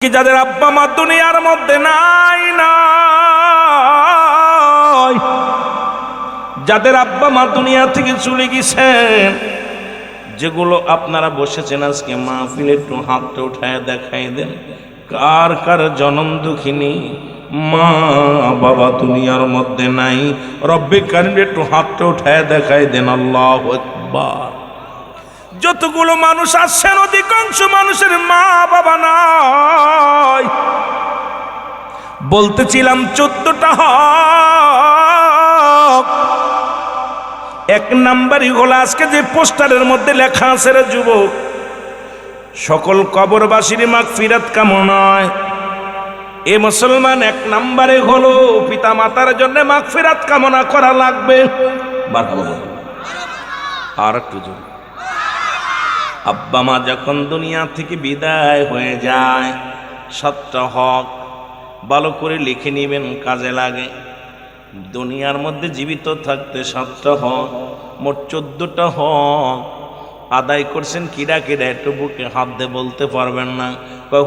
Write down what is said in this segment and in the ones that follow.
কি যাদের আব্বা মা দুনিয়ার মধ্যে নাই, যাদের আব্বা মা দুনিয়া থেকে চলে গেছেন, যেগুলো আপনারা বসেছেন আজকে মাহফিলে, একটু হাতটা উঠায় দেখাই দেন কার কার জনম দুঃখিনী মা বাবা দুনিয়ার মধ্যে নাই। রব্বে কারিম একটু হাতটা উঠায় দেখাই দেন। আল্লাহু আকবার। যতগুলো মানুষ আসছেন অধিকাংশ মানুষের মা বাবা নাই। বলতেছিলাম 14টা হক। এক নাম্বারই হলো আজকে যে পোস্টারের মধ্যে লেখা আছে, রে যুবক, সকল কবরবাসীর মাগফিরাত কামনায়। এ মুসলমান, এক নাম্বারে হলো পিতা মাতার জন্য মাগফিরাত কামনা করা লাগবে। আর একটু জোরে। আব্বা মা যখন দুনিয়া থেকে বিদায় হয়ে যায়, 7টা হক ভালো করে লিখে নেবেন, কাজে লাগে। দুনিয়ার মধ্যে জীবিত থাকতে 7টা হক, মোট 14টা হক আদায় করছেন। কিরা কিরা একটু বুকে হাত দিয়ে বলতে পারবেন না?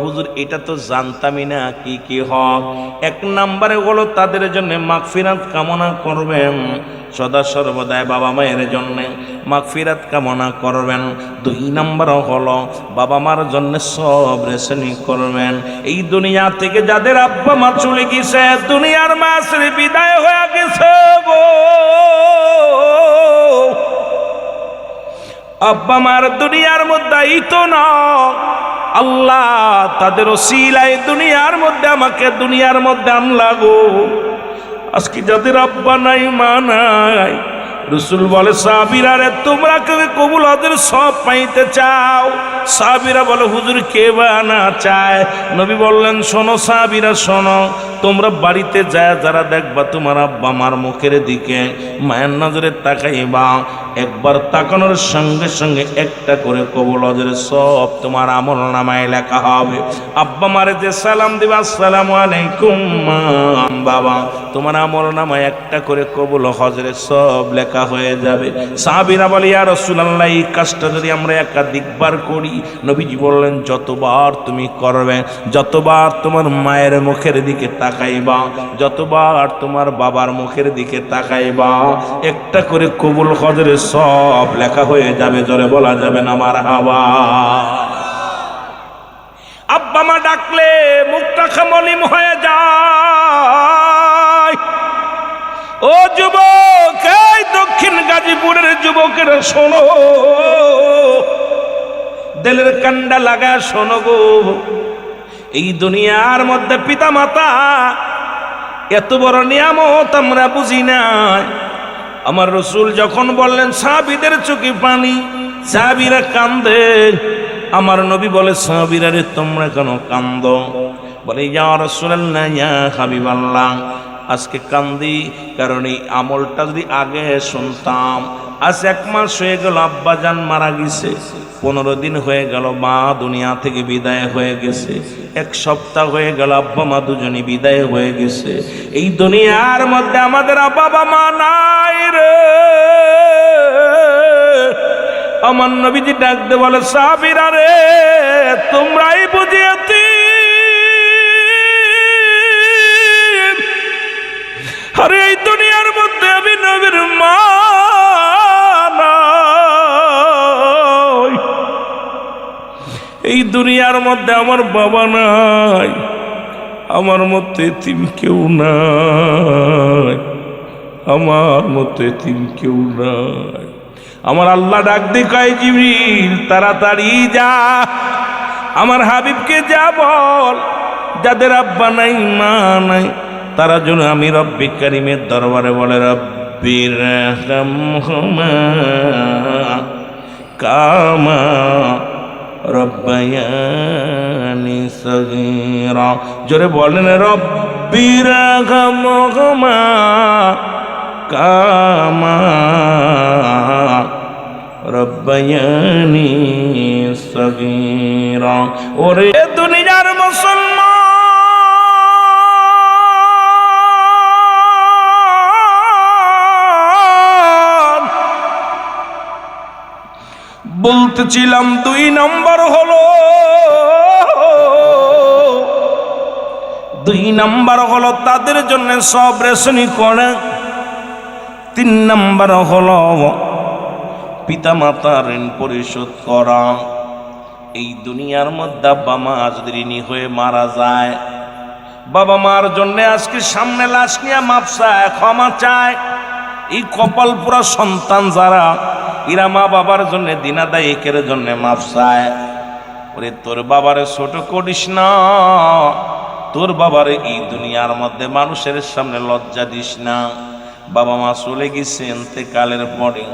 হুজুর এটা তো জানতামই না। কি কি হক? এক নাম্বারে হলো তাদের জন্য মাগফিরাত কামনা করবেন, সদা সর্বদাই বাবা মায়ের জন্য মাগফিরাত কামনা করবেন। 2 নাম্বার হলো বাবা মার জন্য সবর শ্রেণী করবেন। এই দুনিয়া থেকে যাদের আব্বা মা চলে গেছে, দুনিয়ার মাসের বিদায় হয়ে গেছে গো, আব্বা মার দুনিয়ার মধ্যে তো না, আল্লাহ তাদের ওসিলায় দুনিয়ার মধ্যে আমাকে দুনিয়ার মধ্যে আনলা গো। আজকে যাদের আব্বা নাই মা নাই, রাসূল বলে সাহাবীরা রে তোমরা কেউ কবুল হজের সব পাইতে চাও? সাহাবীরা বলে হুজুর কে বা না চায়? নবী বললেন শোনো সাহাবীরা শোনো, তোমরা বাড়িতে যায় যারা দেখবা তোমার আব্বা মার মুখের দিকে মায়ের নজরে তাকাইবা, একবার তাকানোর সঙ্গে সঙ্গে একটা করে কবুল হজের সব তোমার আমল নামায় লেখা হবে। আব্বা মারে যে সালাম দিবা আসসালামু আলাইকুম মা বাবা, তোমার আমল নামায় একটা করে কবুল হজের সব লেখা হয়ে যাবে। সাহাবীরা বলে ইয়া রাসূলুল্লাহ এই কাজটা যদি আমরা একাধিকবার করি? নবীজি বললেন যতবার তুমি করবে, যতবার তোমার মায়ের মুখের দিকে তাকাইবা, যতবার তোমার বাবার মুখের দিকে তাকাইবা, একটা করে কবুল হজের সব লেখা হয়ে যাবে। জোরে বলা যাবে না মারহাবা। আব্বা মা ডাকলে মুখটা খামলিম হয়ে যায়। ও যুবক, এই দক্ষিণ গাজীপুরের যুবকেরা শোনো, দিলের কান্ডা লাগা শোনো গো। এই দুনিয়ার মধ্যে পিতা মাতা এত বড় নিয়ামত আমরা বুঝি নাই। আমার রাসূল যখন বললেন সাহাবীদের চোখে পানি, সাহাবীরা কান্দে। আমার নবী বলে সাহাবীরা রে তোমরা কেন কান্দো? বলে ইয়া রাসূলুল্লাহ ইয়া হাবিবাল্লাহ, আজকে কান্দি কারণ এই আমলটা যদি আগে শুনতাম। আজ 1 মাস হয়ে গেল আব্বা জান মারা গেছে, 15 দিন হয়ে গেল মা দুনিয়া থেকে বিদায় হয়ে গেছে, 1 সপ্তাহ হয়ে গেল আব্বা মা দুজনই বিদায় হয়ে গেছে। এই দুনিয়ার মধ্যে আমাদের বাবা মা নাই রে। আমার নবীজি ডাকতে বলে সাহাবীরা রে তোমরাই বুঝিয়েছি, আরে এই দুনিয়ার মধ্যে আমি নবীর মা নাই, এই দুনিয়ার মধ্যে আমার বাবা নাই, আমার মতো এতিম কেউ নাই, আমার মতো এতিম কেউ নাই। আমার আল্লাহ ডাক দিয়ে কয় জিবরিল তাড়াতাড়ি যা, আমার হাবিবকে যা বল যাদের আব্বা নাই মা নাই তারা যেন আমি রব্বে কারিমের দরবারে বলে রব্বির রহমহুমা কামা রব্বায়ানি সগীরা। জোরে বলেন রব্বির রহমহুমা কামা রব্বায়ানি সগীরা। ওরে দুনিয়ার মুসলমান, বলতেছিলাম 2 নম্বর হলো 2 নাম্বার হলো তাদের জন্য সব রেশনি করে। 3 নাম্বার হলো পিতা মাতার ঋণ পরিশোধ করা। এই দুনিয়ার মধ্যে আব্বা মা যদি ঋণী হয়ে মারা যায়, বাবা মার জন্য আজকে সামনে লাশ নিয়ে মাপ চায়, ক্ষমা চায়। এই কপাল পুরা সন্তান যারা, এরা মা বাবার জন্য দিনাদায়িকের জন্য মাপ চায়। ওরে তোর বাবারে ছোট করিস না, তোর বাবারে এই দুনিয়ার মধ্যে মানুষের সামনে লজ্জা দিস না। বাবা মা চলে গেছে ইন্তেকালের পরে,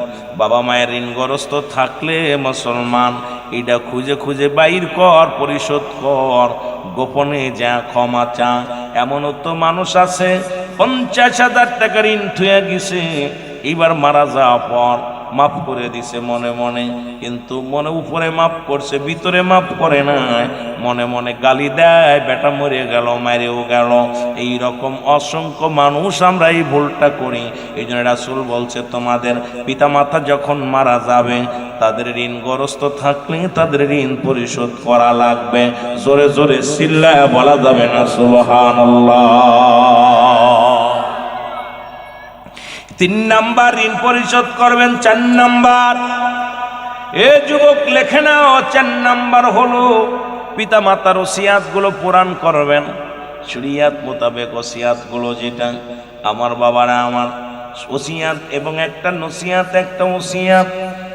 বাবা মায়ের ঋণগ্রস্ত থাকলে মুসলমান এটা খুঁজে খুঁজে বাইর কর, পরিশোধ কর, গোপনে যা ক্ষমা চা। এমনও তো মানুষ আছে 50,000 টাকা ঋণ থুয়ে গেছে, এইবার মারা যাওয়ার পর মাফ করে দিছে মনে মনে, কিন্তু মনে উপরে মাফ করছে, ভিতরে মাফ করে নাই। মনে মনে গালি দেয়, বেটা মরে গেল, মারেও গেল। এই রকম অসংখ্য মানুষ আমরা এই ভুলটা করি। এই জন্য রাসূল বলছে তোমাদের পিতা মাতা যখন মারা যাবে, তাদের ঋণগ্রস্ত থাকলে তাদের ঋণ পরিশোধ করা লাগবে। জোরে জোরে চিল্লায়া বলা যাবে না সুবহানাল্লাহ। 3 নাম্বার ঋণ পরিশোধ করবেন। 4 নাম্বার, এ যুবক লেখে নাও, 4 নাম্বার হলো পিতা মাতার ওসিয়াত গুলো পূরণ করবেন। শরীয়ত মোতাবেক ওসিয়াত গুলো, যেটা আমার বাবারা আমার ওসিয়াত এবং একটা নসিয়াত, একটা ওসিয়াত।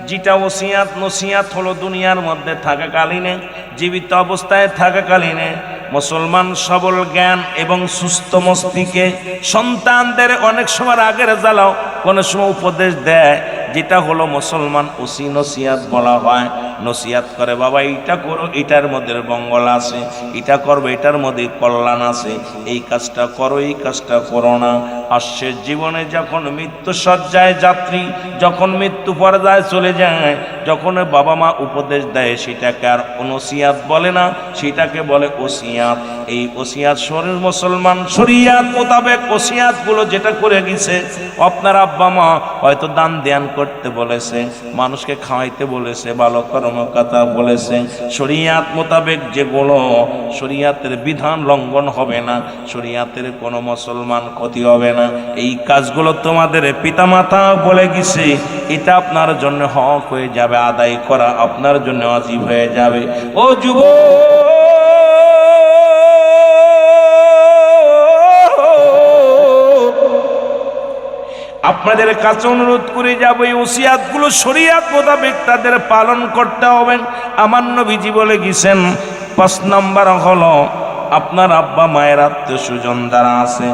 যেটা ওসিয়াত নসিয়াত হলো দুনিয়ার মধ্যে থাকাকালীনে, জীবিত অবস্থায় থাকাকালীনে মুসলমান সবল জ্ঞান এবং সুস্থ মস্তিষ্কে সন্তানদের অনেক সময় আগের জ্বালাও কোনো সময় উপদেশ দেয়, যেটা হলো মুসলমান ওসি নসিয়াত বলা হয়। নসিয়াত করে, বাবা এইটা করো, এটার মধ্যে মঙ্গল আছে, এটা করবে, এটার মধ্যে কল্যাণ আছে, এই কাজটা করো, এই কাজটা করো না। আসছে জীবনে যখন মৃত্যু সজ্জায় যাত্রী, যখন মৃত্যু পর্যায়ে চলে যায়, যখন বাবা মা উপদেশ দেয়, সেটাকে আর নসিয়াত বলে না, সেটাকে বলে ওসিয়াত। এই ওসিয়াত শরীর মুসলমান শরিয়াত মোতাবেক ওসিয়াত গুলো যেটা করে গেছে, আপনার আব্বা মা হয়তো দান ধ্যান করতে বলেছে, মানুষকে খাওয়াইতে বলেছে, ভালো কর্মকথা বলেছে, শরিয়াত মোতাবেক যেগুলো, শরিয়াতের বিধান লঙ্ঘন হবে না, শরিয়াতের কোনো মুসলমান ক্ষতি হবে না। এই কাজগুলো তোমাদের পিতামাতা বলে গেছে, এটা আপনার জন্য হক হয়ে যাবে, আদায় করা আপনার জন্য ওয়াজিব হয়ে যাবে। ও যুবক, আপনাদের কাছে অনুরোধ করে যাব, এই ওসিয়াতগুলো শরিয়াত মোতাবেক তাদের পালন করতে হবে। আমার নবীজি বলে গেছেন 5 নাম্বার হলো আপনার আব্বা মায়ের আত্মীয় স্বজন যারা আছে,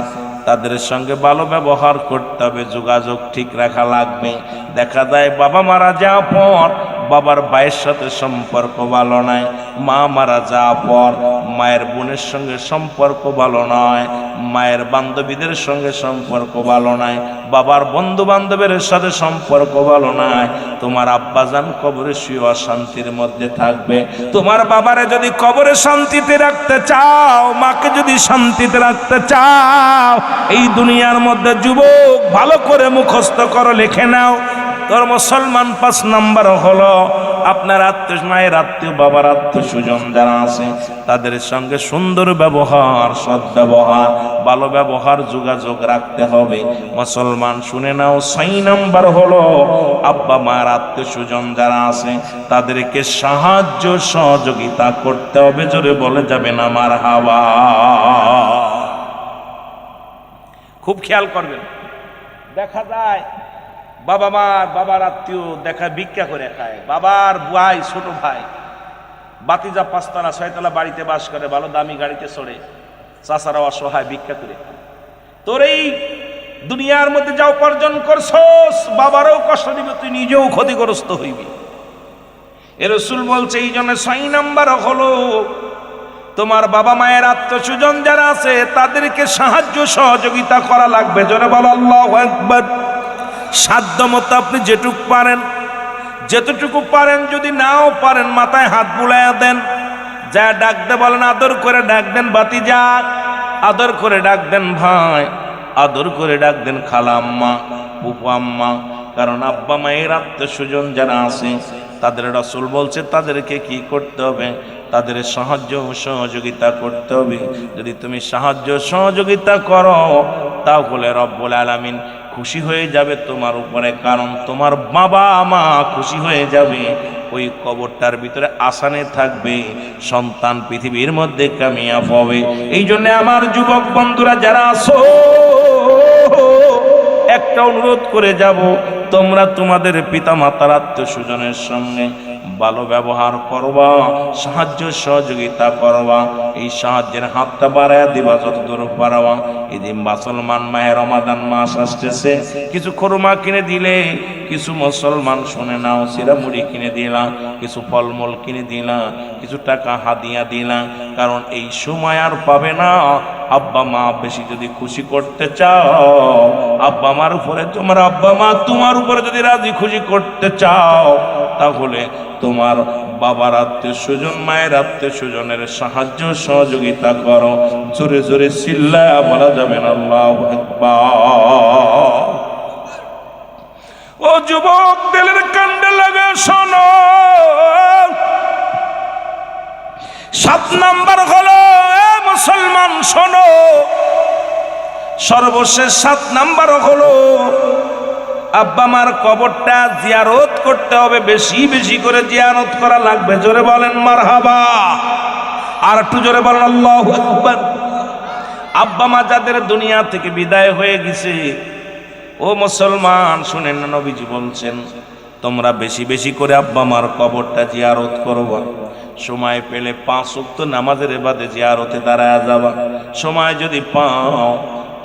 তাদের সঙ্গে ভালো ব্যবহার করতে হবে, যোগাযোগ ঠিক রাখা লাগবে। দেখা যায় বাবা মারা যাওয়ার পর বাবার ভাইয়ের সাথে সম্পর্ক ভালো নয়, মা মারা যাওয়ার পর মায়ের বোনের সঙ্গে সম্পর্ক ভালো নয়, মায়ের বান্ধবীদের সঙ্গে সম্পর্ক ভালো নয়, বাবার বন্ধু বান্ধবের সাথে সম্পর্ক ভালো নয়। তোমার আব্বাজান কবরে শুয়ে অশান্তির মধ্যে থাকবে। তোমার বাবারে যদি কবরে শান্তিতে রাখতে চাও, মাকে যদি শান্তিতে রাখতে চাও, এই দুনিয়ার মধ্যে যুবক ভালো করে মুখস্থ করো, লিখে নাও। তোর মুসলমান 5 নাম্বার হলো আপনার আত্মীয়, মায়ের আত্মীয়, বাবার আত্মীয় স্বজন যারা আছে, তাদের সঙ্গে সুন্দর ব্যবহার, সৎ ব্যবহার, ভালো ব্যবহার, যোগাযোগ রাখতে হবে। মুসলমান শুনে নাও, 6 নাম্বার হলো আব্বা মায়ের আত্মীয় স্বজন যারা আছে, তাদেরকে সাহায্য সহযোগিতা করতে হবে। জোরে বলে যাবে না মারহাবা। খুব খেয়াল করবেন, দেখা যায় বাবার আত্মীয় দেখা ভিক্ষা করে খায়, বাবার ভাই, ছোট ভাই, বাতিজা 5 তলা 6 তলা বাড়িতে বাস করে, ভালো দামি গাড়িতে চড়ে, চাচারা অসহায় ভিক্ষা করে। তোর এই দুনিয়ার মধ্যে যা উপার্জন করছস, বাবারও কষ্ট দিবে, তুই নিজেও ক্ষতিগ্রস্ত হইবি। এ রাসূল বলছে, এই জন্য 6 নাম্বার হলো তোমার বাবা মায়ের আত্মীয় স্বজন যারা আছে, তাদেরকে সাহায্য সহযোগিতা করা লাগবে। জোরে বলো আল্লাহু আকবার। সাধ্য মতো আপনি যেটুকু পারেন, যতটুকু পারেন, যদি নাও পারেন মাথায় হাত বুলাইয়া দেন, যা ডাকতে বলেন, আদর করে ডাক দেন ভাতিজা, আদর করে ডাক দেন ভাই, আদর করে ডাক দেন খালা আম্মা, ফুফু আম্মা। কারণ আব্বা মায়ের আত্মীয় স্বজন যারা আছে, তাদের রাসূল বলছে তাদেরকে কি করতে হবে, তাদের সাহায্য সহযোগিতা করতে হবে। যদি তুমি সাহায্য সহযোগিতা করো তাহলে রব্বুল আলামিন খুশি হয়ে যাবে তোমার উপরে, কারণ তোমার বাবা মা খুশি হয়ে যাবে। ওই কবরটার ভিতরে আসানে থাকবে, সন্তান পৃথিবীর মধ্যে কামিয়াব হবে। এই জন্য আমার যুবক বন্ধুরা যারা আছো, একটা অনুরোধ করে যাব, তোমরা তোমাদের পিতা মাতার আত্মীয় স্বজনের সঙ্গে ভালো ব্যবহার করবা, সাহায্য সহযোগিতা করবা। এই সাহায্যের হাতটা বাড়ায় দিবা যতদূর পারবা। এই দিন মুসলমান মাহে রমাদান মাস আসতেছে, কিছু খুরমা কিনে দিলে, কিছু মুসলমান শুনে নাও সিরা মুড়ি কিনে দিলাম, কিছু ফলমূল কিনে দিলাম, কিছু টাকা হাদিয়া দিলাম। কারণ এই সময় আর পাবে না। আব্বা মা বেশি যদি খুশি করতে চাও, আব্বা মার উপরে তোমার আব্বা মা তোমার উপরে যদি রাজি খুশি করতে চাও, তাহলে তোমার বাবার আত্মীয় স্বজন মায়ের আত্মীয় স্বজনের সাহায্য সহযোগিতা করো। জোরে জোরে চিল্লায়া বলা যাবে না আল্লাহু আকবার। ও যুবক, দিলের কান্দে লাগা শোনো, 7 নাম্বার হলো মুসলমান শোনো, সর্বশেষ 7 নাম্বার হলো আব্বা মার কবরটা জিয়ারত করতে হবে। বেশি বেশি করে জিয়ারত করা লাগবে। জোরে বলেন মারহাবা, আর একটু জোরে বলেন আল্লাহু আকবার। আব্বা মা যাদের দুনিয়া থেকে বিদায় হয়ে গেছে, ও মুসলমান শুনেন না, নবীজি বলছেন তোমরা বেশি বেশি করে আব্বা মার কবরটা জিয়ারত করবা। সময় পেলে 5 ওয়াক্ত নামাজের ইবাদতে জিয়ারতে দাঁড়ায় যাবা। সময় যদি পাও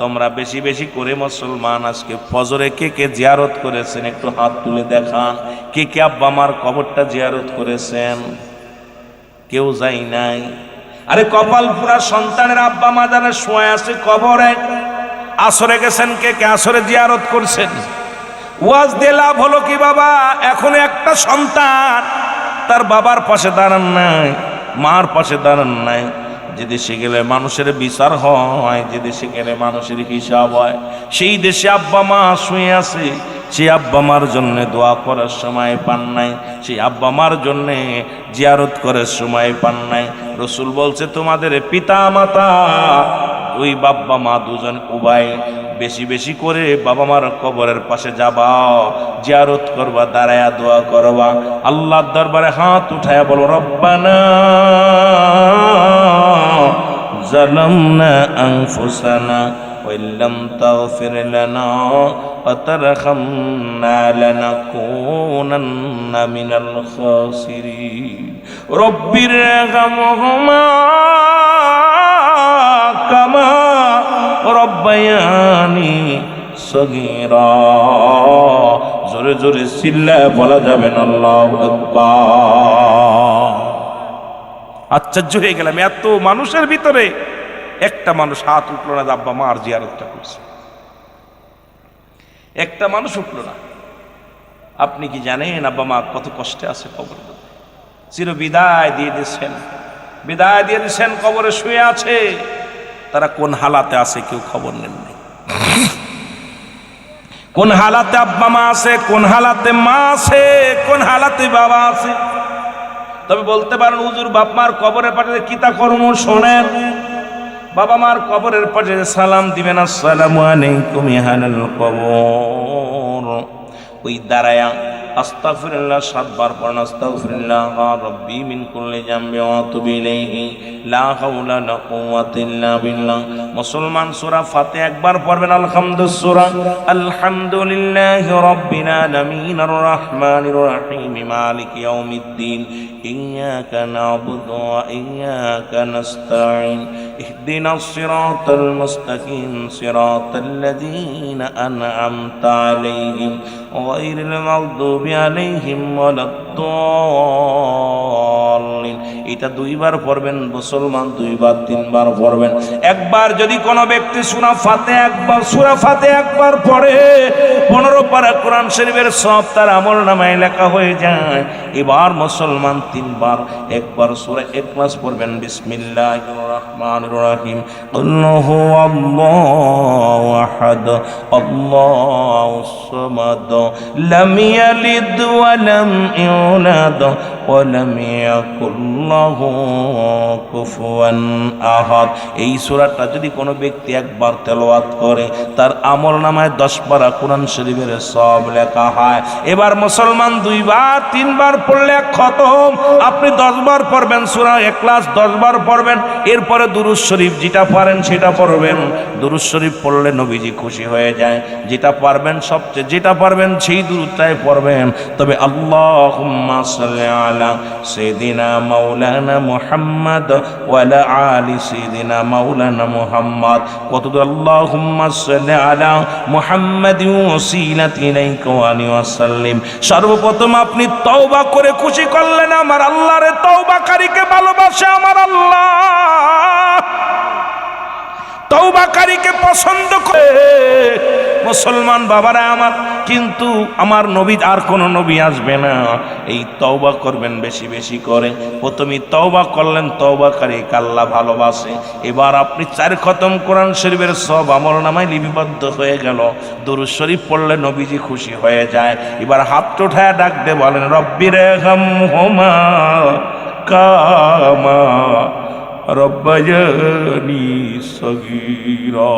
তোমরা বেশি বেশি করে মুসলমান আজকে ফজরে কে কে জিয়ারত করেছেন একটু হাত তুলে দেখান। কে কে আব্বা মার কবরটা জিয়ারত করেছেন? কেউ যাই নাই। আরে কপাল পুরা সন্তানের আব্বা মা যারা শুয়ে আছে কবরে, আসরে গেছেন কে কে? আসরে জিয়ারত করছেন। ওয়াজ দিয়ে লাভ হলো কি বাবা? এখন একটা সন্তান তার বাবার পাশে দাঁড়ান নাই, মার পাশে দাঁড়ান নাই। যে দেশে গেলে মানুষের বিচার হয়, যে দেশে গেলে মানুষের হিসাব হয়, সেই দেশে আব্বা মা শুয়ে আছে, সেই আব্বা মার জন্য দোয়া করার সময় পান নাই, সেই আব্বা মার জন্য জিয়ারত করার সময় পান নাই। রসুল বলছে তোমাদের পিতা মাতা, ওই বাবা মা দুজন উভয় বেশি বেশি করে বাবা মার কবরের পাশে যাবা, জিয়ারত করবা, দাঁড়ায়া দোয়া করবা, আল্লাহর দরবারে হাত উঠায়া বলো রব্বানা জালামনা আনফুসানা ওয়া ইল্লাম তাগফির লানা ওয়া তারহামনা লানাকুনান্না মিনাল খাসিরিন। রব্বিরহামহুমা কামা রব্বায়ানি সগীরা। জোরে জোরে চিল্লায় বলা যাবে না আল্লাহু আকবার। আশ্চর্য হয়ে গেলাম, এত মানুষের ভিতরে একটা মানুষ হাত উঠলো না, আব্বা মার জিয়ারতটা করছে। একটা মানুষ উঠলো না। আপনি কি জানেন আব্বা মা কত কষ্টে আছে কবরে? চির বিদায় দিয়ে দিচ্ছেন, বিদায় দিয়ে দিচ্ছেন, কবরে শুয়ে আছে। তারা কোন হালাতে আছে কেউ খবর নেন নাই। কোন হালাতে আব্বা মা আছে, কোন হালাতে মা আছে, কোন হালাতে বাবা আছে। তবে বলতে পারেন হুজুর বাপ মার কবরের পাশে কিতা কর্ম শোনেন। বাবা মার কবরের পাশে সালাম দিবেন, আসসালামু আলাইকুম ইহানাল কবর। ওই দাঁড়ায়া আস্তাগফিরুল্লাহ 7 বার পড়েন, আস্তাগফিরুল্লাহ রাব্বি মিন কুল্লি জামবি ওয়া আতুবু ইলাইহি লা হাওলা ওয়া লা কুওয়াতা ইল্লা বিল্লাহ। মুসলমান সূরা ফাতিহা একবার পড়বেন, আলহামদুলিল্লাহ সূরা আলহামদুলিল্লাহি রাব্বিল আলামিন আর রহমানির রহিম মালিকি ইয়াউমিদ্দিন ইয়্যাকা না'বুদু ওয়া ইয়্যাকা নাস্তাঈন ইহদিনাস সিরাতাল মুস্তাকিম সিরাতাল লাযীনা আন'আমতা আলাইহিম গায়রিল মাগদুবি আলাইহিম ওয়ালাদ-দাল্লিন। এটা 2 বার পড়বেন মুসলমান, 2 বার 3 বার পড়বেন। একবার যদি কোনো ব্যক্তি সূরা ফাতিহা একবার পড়ে 15 পারা কোরআন শরীফের সওয়াব তার আমলনামায় লেখা হয়ে যায়। এবার মুসলমান 3 বার, একবার সূরা ইখলাস পড়বেন, বিসমিল্লাহির রহমানির রহিম কুল হুয়াল্লাহু আহাদ আল্লাহুস সামাদ লাম ইয়ালিদ ওয়া লাম ইউলাদ ওয়া লাম ইয়াকুল আল্লাহু কুফুয়ান আহাদ। এই সূরাটা যদি কোনো ব্যক্তি একবার তেলাওয়াত করে তার আমলনামায় 10 পারা কোরআন শরীফের সওয়াব লেখা হয়। এবার মুসলমান 2 বার 3 বার পড়লে খতম। আপনি 10 বার পড়বেন সূরা ইখলাস, 10 বার পড়বেন, এরপরে দুরূদ শরীফ যেটা পারেন সেটা পড়বেন। দুরূদ শরীফ পড়লে নবীজি খুশি হয়ে যায়। যেটা পারবেন সবচেয়ে যেটা পারবেন সেই দুরূদটাই পড়বেন। তবে আল্লাহুম্মা সাল্লি আলা সাইয়্যিদিনা মাওলানা মুহাম্মদ ওয়া আলা আলি সাইয়্যিদিনা মাওলানা মুহাম্মদ। কতদূর আল্লাহুম্মা সাল্লি আলা মুহাম্মাদিন ওয়াসিলাতি ইলাইকা ওয়া আলিহি ওয়াসাল্লিম। সর্বপ্রথম আপনি তওবা করে খুশি করলেন আমার আল্লাহরে, তওবাকারীকে ভালোবাসে আমার আল্লাহ, তওবাকারীকে পছন্দ করে। মুসলমান বাবারা আমার, কিন্তু আমার নবী আর কোন নবী আসবে না। এই তওবা করবেন বেশি বেশি করে। প্রথমে তওবা করলেন, তওবাকারীকে আল্লাহ ভালোবাসে। এবার আপনি 4 খতম কোরআন শরীফের সব আমলনামায় লিপিবদ্ধ হয়ে গেল। দুরূদ শরীফ পড়লে নবীজি খুশি হয়ে যায়। এবার হাত উঠায় ডাক দিয়ে বলেন রব্বিরহামহুমা কামা রব্বায়ানি সগীরা।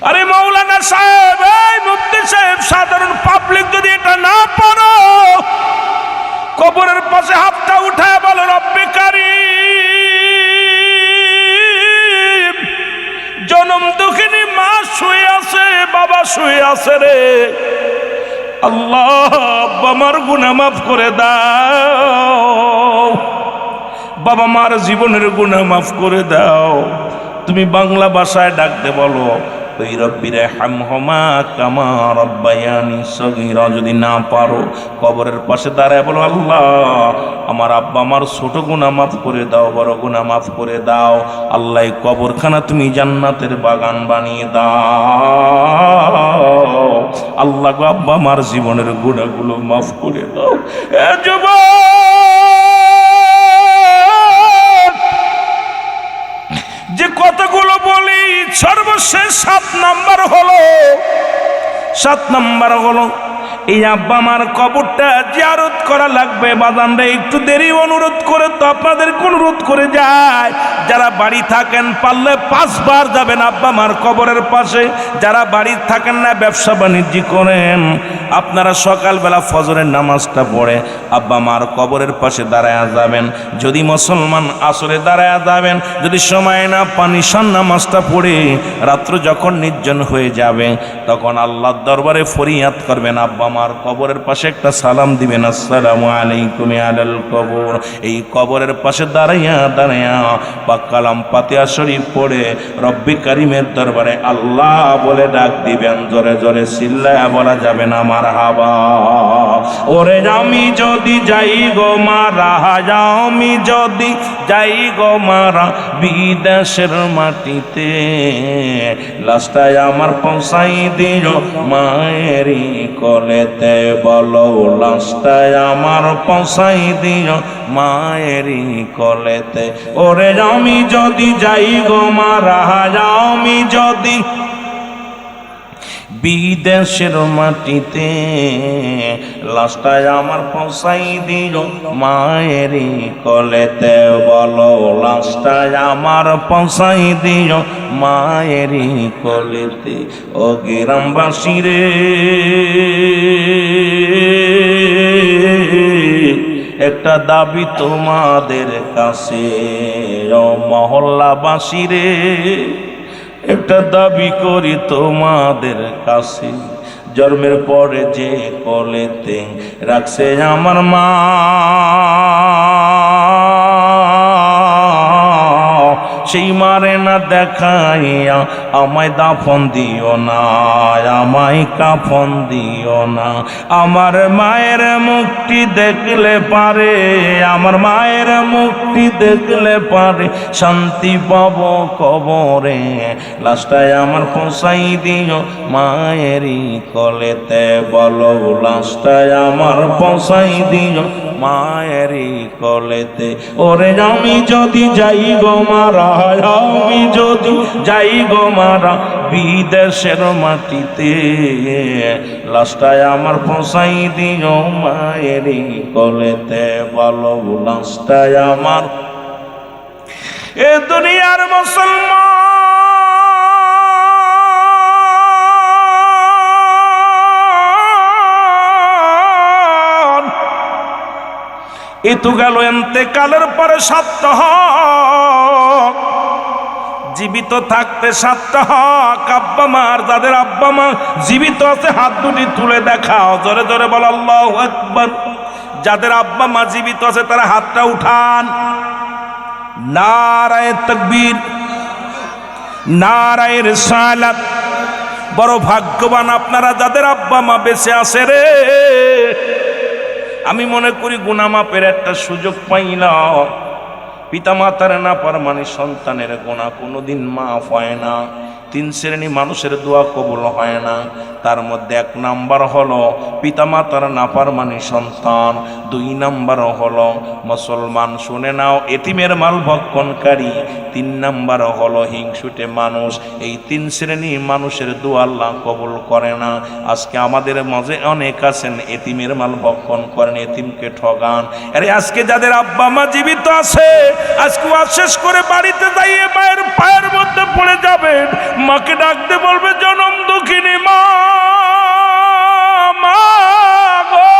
আরে মাওলানা সাহেব, এই মুফতি সাহেব, সাধারণ পাবলিক যদি এটা না পড়ো, কবরের পাশে হাতটা উঠায় বলো রব্বে কারীম, জনম দুঃখিনী মা শুয়ে আছে, বাবা শুয়ে আছে রে আল্লাহ, আব্বা মার গুনাহ মাফ করে দাও, বাবা মার জীবনের গুনাহ মাফ করে দাও। তুমি বাংলা ভাষায় ডাকতে বলো ওই রব্বিরহামহুমা কামা রব্বায়ানি সগীরা। যদি না পারো কবরের পাশে দাঁড়ায় বলো আল্লাহ আমার আব্বা আমার ছোট গুনাহ মাফ করে দাও, বড় গুনাহ মাফ করে দাও। আল্লাহ এই কবরখানা তুমি জান্নাতের বাগান বানিয়ে দাও। আল্লাহ গো আব্বা আমার জীবনের গুনাহগুলো মাফ করে দাও। এ যে কতগুলো বলি, সর্বশেষ 7 নাম্বার হলো এই আব্বা আমার কবরটা জিয়ারত করা লাগবে। বাজানরা একটু দেরি অনুরোধ করে তো আপনাদেরকে অনুরোধ করে যায়, যারা বাড়ি থাকেন পারলে 5 বার যাবেন আব্বা আমার কবরের পাশে। যারা বাড়ি থাকেন না, ব্যবসা বাণিজ্য করেন, আপনারা সকালবেলা ফজরের নামাজটা পড়ে আব্বা মার কবরের পাশে দাঁড়ায় যাবেন। যদি মুসলমান আসরে দাঁড়ায় যাবেন, যদি সময় না পান ঈশান নামাজটা পড়ে রাত্র যখন নির্জন হয়ে যাবে তখন আল্লাহর দরবারে ফরিয়াদ করবেন, আব্বা মার কবরের পাশে একটা সালাম দিবেন, আসসালামু আলাইকুম আলাল কবর। এই কবরের পাশে দাঁড়াইয়া দাঁড়াইয়া পাক কালাম ফাতিহা শরীফ পড়ে রব্বি কারীমের দরবারে আল্লাহ বলে ডাক দিবেন। জোরে জোরে চিল্লায়া বলা যাবে না মারহাবা। ওরে আমি যদি যাই গো মারা, আমি যদি যাই গো মারা বিদেশের মাটিতে, লাস্টায় আমার পৌঁছাই দিও মায়েরই কোলেতে, বলো লাস্টায় আমার পৌঁছাই দিও মায়েরই কোলেতে। ওরে আমি যদি যাই গো মারা, আমি যদি বিদেশের মাটিতে, লাস্টায় আমার পৌঁছাই দিও মায়েরই কোলেতে, বলো লাস্টায় আমার পৌঁছাই দিও মায়েরই কোলেতে। ও গ্রামবাসী রে, একটা দাবি তোমাদের কাছে, ও মহল্লাবাসী রে, একটা দাবি করি তোমাদের কাছে। জন্মের পরে যে কোলেতে রাখছে আমার মা, সেই মারে না দেখাইয়া আমায় দাফন দিও না, আমায় কাফন দিও না। আমার মায়ের মুখটি দেখলে পারে, আমার মায়ের মুখটি দেখলে পারে শান্তি পাব কবরে, লাস্টায় আমার পৌঁছাই দিও মায়েরই কোলেতে, বলো লাস্টায় আমার পৌঁছাই দিও মায়েরই কোলেতে। ওরে আমি যদি যাই গো মারা, আমি যদি যাই গো মারা বিদেশের মাটিতে, লাশটায় আমার পৌঁছাই দিও মায়েরই কোলেতে। বলো লাশটায় আমার এ দুনিয়ার মুসলমান এতু গেল এন্তেকালের পরে 7টা হক, জীবিত থাকতে 7টা হক। আব্বা মার, যাদের আব্বা মা জীবিত আছে হাত দুটি তুলে দেখাও, জোরে জোরে বল আল্লাহু আকবার। যাদের আব্বা মা জীবিত আছে তারা হাতটা উঠান। নারায়ে তাকবীর, নারায়ে রিসালাত। বড় ভাগ্যবান আপনারা যাদের আব্বা মা বেঁচে আছে রে। আমি মনে করি গুনাহ মাপের একটা সুযোগ পাইলাম। পিতা মাতার নাফরমানি সন্তানের গুনাহ কোনোদিন মাফ হয় না। 3 শ্রেণী মানুষের দোয়া কবুল হয় না। তার মধ্যে 1 নাম্বার হলো পিতামাতার নাফরমানি সন্তান, 2 নাম্বার হলো মুসলমান, শুনে নাও, এতিমের মাল ভক্ষণকারী, 3 নাম্বার হলো হিংসুটে মানুষ। এই 3 শ্রেণী মানুষের দোয়া আল্লাহ কবুল করে না। আজকে আমাদের মাঝে অনেক আছেন এতিমের মাল ভক্ষণ করেন, এতিমকে ঠগান। আরে আজকে যাদের আব্বা মা জীবিত আছে, আজকে শেষ করে বাড়িতে যাইয়ে মায়ের পায়ের মধ্যে পড়ে যাবেন, মাকে ডাকতে বলবে জনম দুঃখিনী মা, মা গো,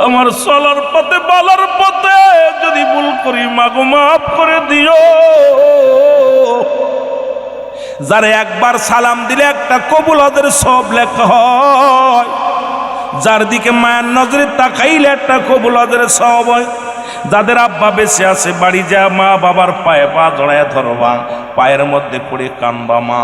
আমার চলার পথে বলার পথে যদি ভুল করি মাগো মাফ করে দিও। যারা একবার সালাম দিলে একটা কবুলতের সব লেখা হয়, যার দিকে মায়ের নজরে তাকাইলে একটা কবুলতের সব হয়। যাদের আব্বা বেঁচে আছে বাড়ি যা মা বাবার পায়ে পা জড়ায় ধরবা, পায়ের মধ্যে পড়ে কানবা, মা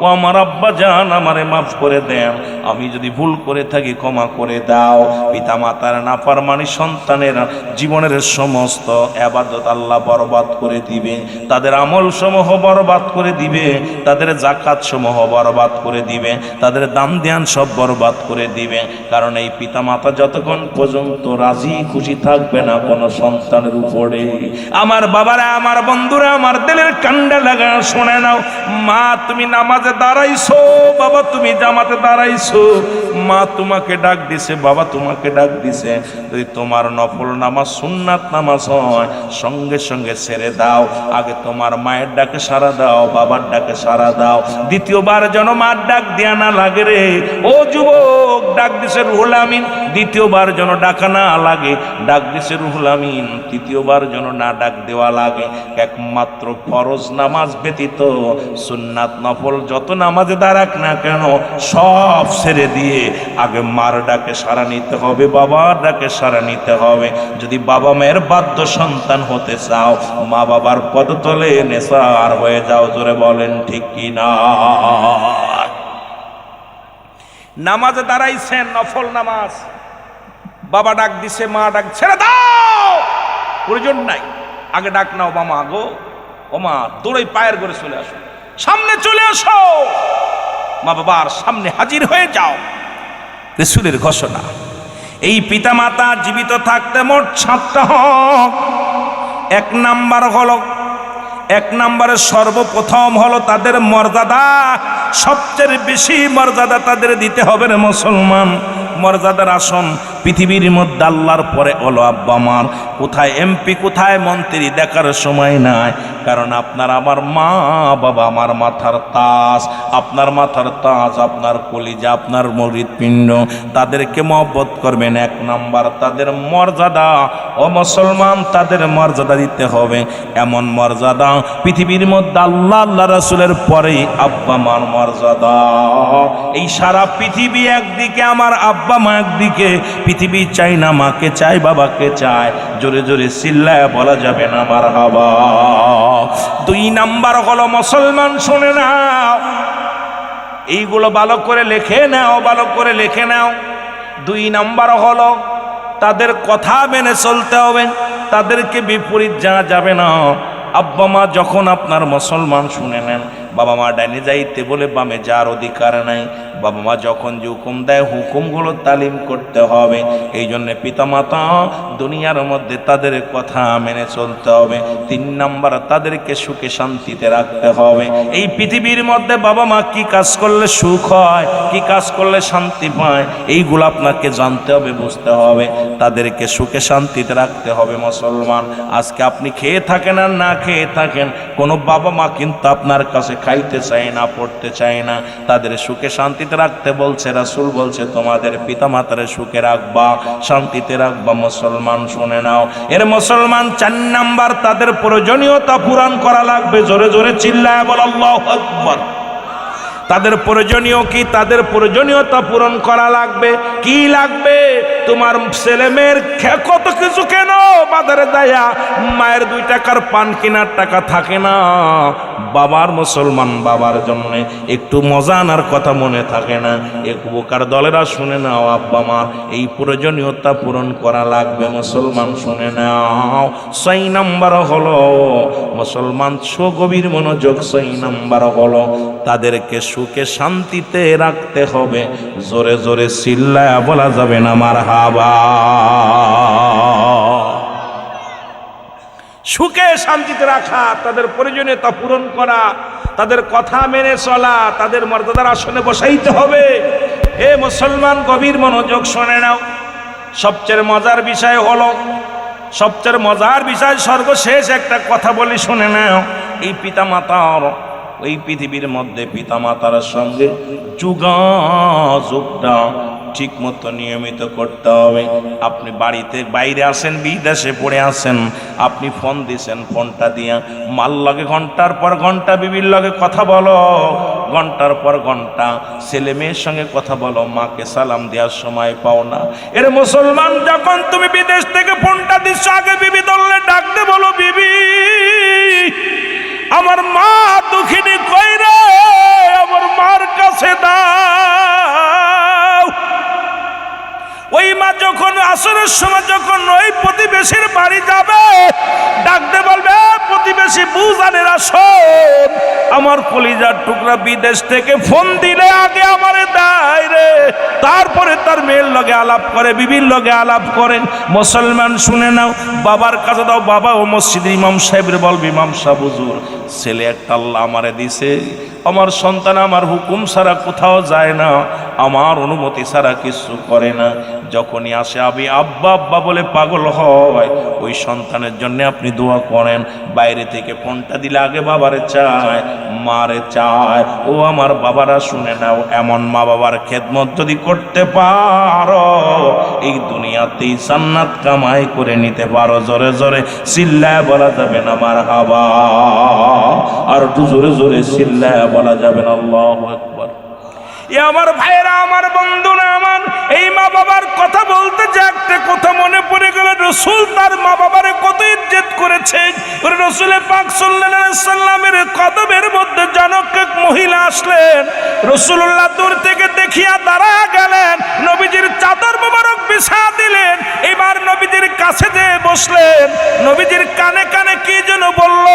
ও আমার আব্বা জান আমারে মাফ করে দেন, আমি যদি ভুল করে থাকি ক্ষমা করে দাও। পিতা মাতার নাফরমানি সন্তানের জীবনের সমস্ত ইবাদত আল্লাহ বরবাদ করে দিবে, তাদের আমল সমূহ বরবাদ করে দিবে, তাদের যাকাত সমূহ বরবাদ করে দিবে, তাদের দান ধ্যান সব বরবাদ করে দিবে। কারণ এই পিতা মাতা যতক্ষণ পর্যন্ত রাজি খুশি থাকবে না কোনো সন্তানের উপরে, আমার বাবারা, আমার বন্ধুরা, আমার দিলের কান্ডা লাগা শুনে নাও। মা তুমি নামাজে দাঁড়াইছো, বাবা তুমি জামাতে দাঁড়াইছো, মা তোমাকে ডাক দিছে, বাবা তোমাকে ডাক দিছে। যদি তোমার নফল নামাজ সুন্নাত নামাজ হয় সঙ্গে সঙ্গে ছেড়ে দাও, আগে তোমার মায়ের ডাকে সাড়া দাও, বাবার ডাকে সাড়া দাও। দ্বিতীয়বার যেন মার ডাক দেয়া না লাগে রে। ও যুবক, ডাক দিছে রুহুল আমিন, দ্বিতীয়বার যেন ডাকা না লাগে। ডাক দিছে রুহুল আমিন, তৃতীয়বার যেন না ডাক দেওয়া লাগে। একমাত্র ফরজ নামাজ ব্যতীত সুন্নাত নফল যত নামাজে দাঁড়াক না কেন সব ছেড়ে দিয়ে আগে মার ডাকে সাড়া নিতে হবে, বাবার ডাকে সাড়া নিতে হবে। যদি বাবা মায়ের বাধ্য সন্তান হতে চাও, মা বাবার পদতলে নেসার হয়ে যাও। জোরে বলেন ঠিক কি না? নামাজে দাঁড়াইছেন, নফল নামাজ, বাবা ডাক দিছে, মা ডাক, ছেড়ে দাও, প্রয়োজন নাই, আগে ডাক নাও, বাবা গো, ও মা, দৌড়ে পায়ের করে চলে আসো, সামনে চলে আসো, মা বাবার সামনে হাজির হয়ে যাও। রাসূলের ঘোষণা। এই পিতা মাতা জীবিত থাকতে মোট 7টা হক। 1 নাম্বার হলো, 1 নম্বরে সর্বপ্রথম হলো তাদের মর্যাদা, সবচেয়ে বেশি মর্যাদা তাদের দিতে হবে রে মুসলমান। মর্যাদার আসন পৃথিবীর মধ্যে আল্লাহর পরে হলো আব্বা মার। কোথায় এমপি, কোথায় মন্ত্রী দেখার সময় নাই, কারণ আপনার আমার মা বাবা আমার মাথার তাজ, আপনার মাথার তাজ, আপনার কলিজা, আপনার হৃৎপিণ্ড, তাদেরকে মহব্বত করবেন। 1 নাম্বার তাদের মর্যাদা। ও মুসলমান, তাদের মর্যাদা দিতে হবে। এমন মর্যাদা পৃথিবীর মধ্যে আল্লাহ আল্লাহ রাসূলের পরেই আব্বা মার মর্যাদা। এই সারা পৃথিবী একদিকে, আমার আব্বা মা একদিকে। পৃথিবী চাই না মাকে চাই, বাবাকে চায়। জোরে জোরে চিল্লায় বলা যাবে না মারহাবা। 2 নাম্বার হলো মুসলমান, শুনে নাও, এইগুলো ভালো করে লিখে নাও, ভালো করে লিখে নাও। 2 নাম্বার হলো তাদের কথা মেনে চলতে হবে, তাদেরকে বিপরীত যাওয়া যাবে না। আব্বা মা যখন আপনার মুসলমান, শুনে নেন, বাবা মা ডাইনে যাইতে বলে বামে যাওয়ার অধিকার নাই। বাবা মা যখন যে হুকুম দেয় হুকুমগুলো তালিম করতে হবে। এই জন্য পিতামাতা দুনিয়ার মধ্যে তাদের কথা মেনে চলতে হবে। 3 নাম্বার, তাদেরকে সুখে শান্তিতে রাখতে হবে। এই পৃথিবীর মধ্যে বাবা মা কি কাজ করলে সুখ হয়, কি কাজ করলে শান্তি পায়, এইগুলো আপনাকে জানতে হবে, বুঝতে হবে। তাদেরকে সুখে শান্তিতে রাখতে হবে। মুসলমান, আজকে আপনি খেয়ে থাকেন আর না খেয়ে থাকেন, কোনো বাবা মা কিন্তু আপনার কাছে খাইতে চায় না, পড়তে চায় না। তাদের সুখে শান্তিতে রাখতে বলছে রাসূল, বলছে তোমাদের পিতামাতারে সুখে রাখবা, শান্তিতে রাখবা। মুসলমান শুনে নাও। এর মুসলমান 4 নাম্বার, তাদের প্রয়োজনীয়তা পূরণ করা লাগবে। জোরে জোরে চিল্লায় বল আল্লাহু আকবার। তাদের প্রয়োজনীয় কি? তাদের প্রয়োজনীয়তা পূরণ করা লাগবে। কি লাগবে? তোমার ছেলে মেয়ের কত কিছু কেন বাজারে যায়া মায়ের 2 টাকার পান কেনার টাকা থাকে না, বাবার মুসলমান বাবার জন্য একটু মজা আনার কথা মনে থাকে না। এক বোকার দলেরা শুনে নাও, আব্বা মা এই প্রয়োজনীয়তা পূরণ করা লাগবে। মুসলমান শুনে নাও। 6 নাম্বার হলো মুসলমান, গভীর মনোযোগ। 6 নাম্বার হলো তাদেরকে সুখে শান্তিতে রাখতে হবে। জোরে জোরে চিল্লায়া বলা যাবে না মারহাবা। সুখে শান্তিতে রাখা, তাদের প্রয়োজনীয়তা পূরণ করা, তাদের কথা মেনে চলা, তাদের মর্যাদার আসনে বসাইতে হবে। হে মুসলমান, গভীর মনোযোগ শুনে নাও। সবচেয়ে মজার বিষয় হলো, সবচেয়ে মজার বিষয় সর্বশেষ একটা কথা বলি, শুনে নাও। এই পিতামাতার, এই পৃথিবীর মধ্যে পিতামাতার সঙ্গে যোগাযোগটা ঠিক মতো নিয়মিত করতে হবে। আপনি বাড়িতে বাইরে আসেন, বিদেশে পড়ে আসেন, আপনি ফোন দিছেন, ফোনটা দিয়া মাল লগে ঘন্টার পর ঘন্টা বিবির লগে কথা বলো, ঘন্টার পর ঘন্টা ছেলে মেয়ের সঙ্গে কথা বলো, মাকে সালাম দেওয়ার সময় পাও না। এর মুসলমান, যখন তুমি বিদেশ থেকে ফোনটা দিচ্ছ, আগে বিবি ধরলে ডাকতে বলো, বিবি আমার মা দুঃখিনী কই রে, আমার মার কাছে দাও। ওই মা যখন আসরের সময় যখন ওই প্রতিবেশীর বাড়ি যাবে, ডাকতে বলবে, প্রতিবেশী বুঝানেরা শোন, আমার কলিজার টুকরা বিদেশ থেকে ফোন দিলে আগে আমারে দেয় রে, তারপরে তার মেয়ের লগে আলাপ করে, বিবির লগে আলাপ করেন। মুসলমান শুনে নাও, বাবার কাছে দাও। বাবা ও মসজিদের ইমাম সাহেবের বলবে, ইমাম সাহেব হুজুর, ছেলে একটা আল্লাহ আমারে দিছে, আমার সন্তান আমার হুকুম ছাড়া কোথাও যায় না, আমার অনুমতি ছাড়া কিছু করে না। যখনই আসে আমি আব্বা আব্বা বলে পাগল হয়, ওই সন্তানের জন্য আপনি দোয়া করেন। বাইরে থেকে ফোনটা দিলে আগে বাবারে চায়, মারে চায়। ও আমার বাবারা শুনে নাও, এমন মা বাবার খেদমত যদি করতে পারো, এই দুনিয়াতেই জান্নাত কামাই করে নিতে পারো। জোরে জোরে চিল্লায় বলা যাবে না মারহাবা, আর একটু জোরে জোরে চিল্লায় বলা যাবে না আল্লাহু আকবার। আমার ভাইয়েরা, আমার বন্ধুরা, আমার এই মা বাবার কথা বলতে যে একটা কথা মনে পড়ে গেল। রাসূল তার মা বাবারে কত ইজ্জত করেছে। রাসূল পাক সাল্লাল্লাহু আলাইহি সাল্লামের কদমের মধ্যে জনক এক মহিলা আসলেন, রাসূলুল্লাহ দূর থেকে দেখিয়া দাঁড়ায়া গেলেন, নবীজির চাদর মোবারক বিছা দিলেন, এবার নবীজির কাছে যেয়ে বসলেন, নবীজির কানে কানে কি যেন বলল।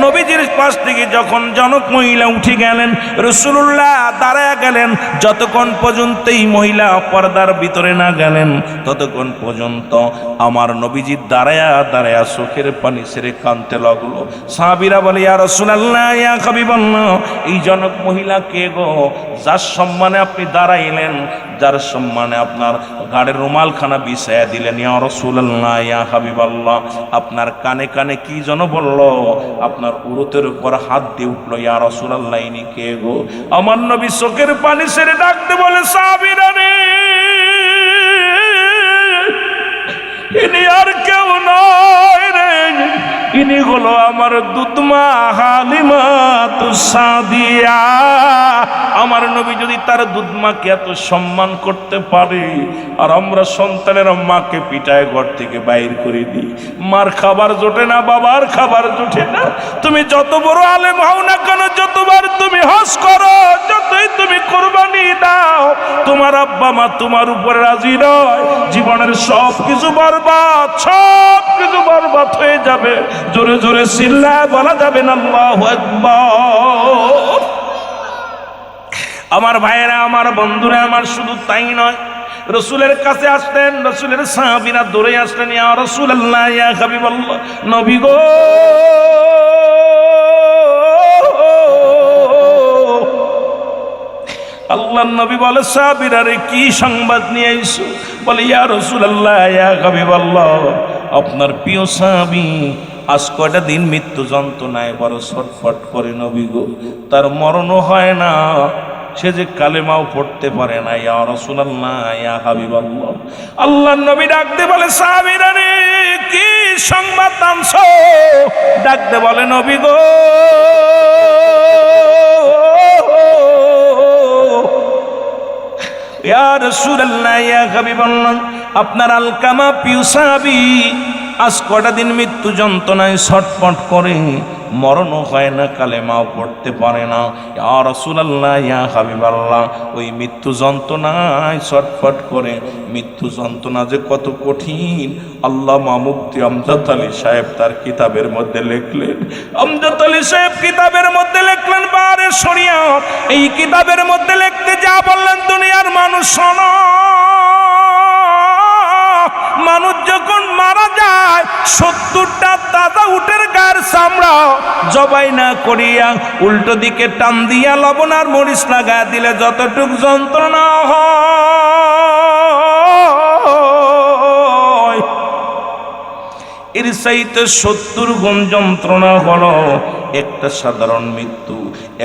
নবীজির পাশ থেকে যখন জনক মহিলা উঠে গেলেন, রাসূলুল্লাহ দাঁড়ায়া গেলেন। যতক্ষণ পর্যন্ত এই মহিলা পর্দার ভিতরে না গেলেন, ততক্ষণ পর্যন্ত আমার নবীজি দাঁড়ায়া দাঁড়ায়া চোখের পানি ছেড়ে কাঁদতে লাগলো। সাহাবীরা বলে, ইয়া রাসূলুল্লাহ, ইয়া হাবিবাল্লাহ, এই জনক মহিলা কে গো, যার সম্মানে আপনি দাঁড়াইলেন, যার সম্মানে আপনার গাড়ির রুমালখানা বিছায়া দিলেন, ইয়া রাসূলুল্লাহ, ইয়া হাবিবাল্লাহ, আপনার কানে কানে কি যেন বলল, আপনার উরুতের উপর হাত দিয়ে উঠলো, ইয়া রাসূলুল্লাহ, ইনি কে গো? আমার নবী চোখের পানি ছেড়ে ডাকতে বলে, সাহাবীরা রে, ইনি আর কেউ নয় রে, ইনি হলো আমার দুধমা হালিমাতুস সাদিয়া। আমার নবী যদি তার দুধমাকে এত সম্মান করতে পারে, আর আমরা সন্তানের মাকে পিটায় ঘর থেকে বাইর করে দিই, মার খাবার জোটে না, বাবার খাবার জোটে না। তুমি যত বড় আলেম হও না কেন, যতবার তুমি হজ করো, যতই তুমি কুরবানি দাও, তোমার আব্বা মা তোমার উপরে রাজি নয়, জীবনের সব কিছু বরবাদ, সব কিছু বরবাদ হয়ে যাবে। জোরে জোরে চিল্লায় বলা যাবে না আল্লাহু আকবার। আমার ভাইয়েরা, আমার বন্ধুরা, আমার শুধু তাই নয়, রসুলের কাছে আসতেন, রসুলের সাহাবীরা দৌড়ে আসলেন, ইয়া রাসূলুল্লাহ, ইয়া হাবিবাল্লাহ, নবী গো, আল্লাহর নবী বলে, সাহাবীরা রে, কি সংবাদ নিয়ে আইছো? বলে, ইয়া রাসূলুল্লাহ, ইয়া হাবিবাল্লাহ, আপনার প্রিয় সাহাবী আজ কয়টা দিন মৃত্যু যন্ত্রণায় বড় ছটফট করে নবী গো, তার মরণও হয় না, সে যে কালেমাও পড়তে পারে না। ইয়া রাসূলুল্লাহ, ইয়া হাবিবাল্লাহ, আল্লাহর নবী ডাকতে বলে, সাহাবীরা রে, কি সংবাদ আনছো? ডাকতে বলে, নবী গো, ইয়া রাসূলুল্লাহ, ইয়া হাবিবাল্লাহ, আপনার আলকামা প্রিয় সাহাবী আজ কটা দিন মৃত্যু যন্ত্রণায় ছটফট করে, মরণও হয় না, কালেমাও পড়তে পারে না। ইয়া রাসূলুল্লাহ, ইয়া হাবিবাল্লাহ, ওই মৃত্যু যন্ত্রণায় ছটফট করে, মৃত্যু যন্ত্রণা যে কত কঠিন আল্লামা মুফতি আমজাদ আলী সাহেব তার কিতাবের মধ্যে লিখলেন। আমজাদ আলী সাহেব কিতাবের মধ্যে লিখলেন, বারে শরিয়ত, এই কিতাবের মধ্যে লিখতে যা বললেন, দুনিয়ার মানুষ শোনো, মানুষ যখন মারা যায় 70টা তাজা উটের গায়ের চামড়া জবাই না করিয়া উল্টো দিকে টান দিয়া লবণ আর মরিচ লাগা দিলে যতটুক যন্ত্রণা হয়, এর চাইতে 70 গুণ যন্ত্রণা হলো একটা সাধারণ মৃত্যু।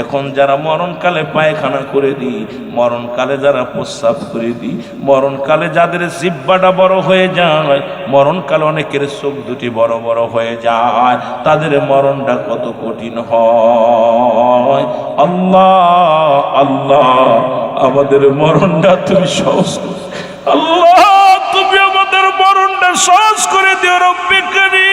এখন যারা মরণকালে পায়খানা করে দিই, মরণকালে যারা প্রস্রাব করে দিই, মরণকালে যাদের জিহ্বাটা বড় হয়ে যায়, মরণকালে অনেকের চোখ দুটি বড় বড় হয়ে যায়, তাদের মরণটা কত কঠিন হয়। আল্লাহ আল্লাহ, আমাদের মরণটা তুমি সহজ, আল্লাহ তুমি আমাদের মরণটা সহজ করে দিও রব্বে কারীম।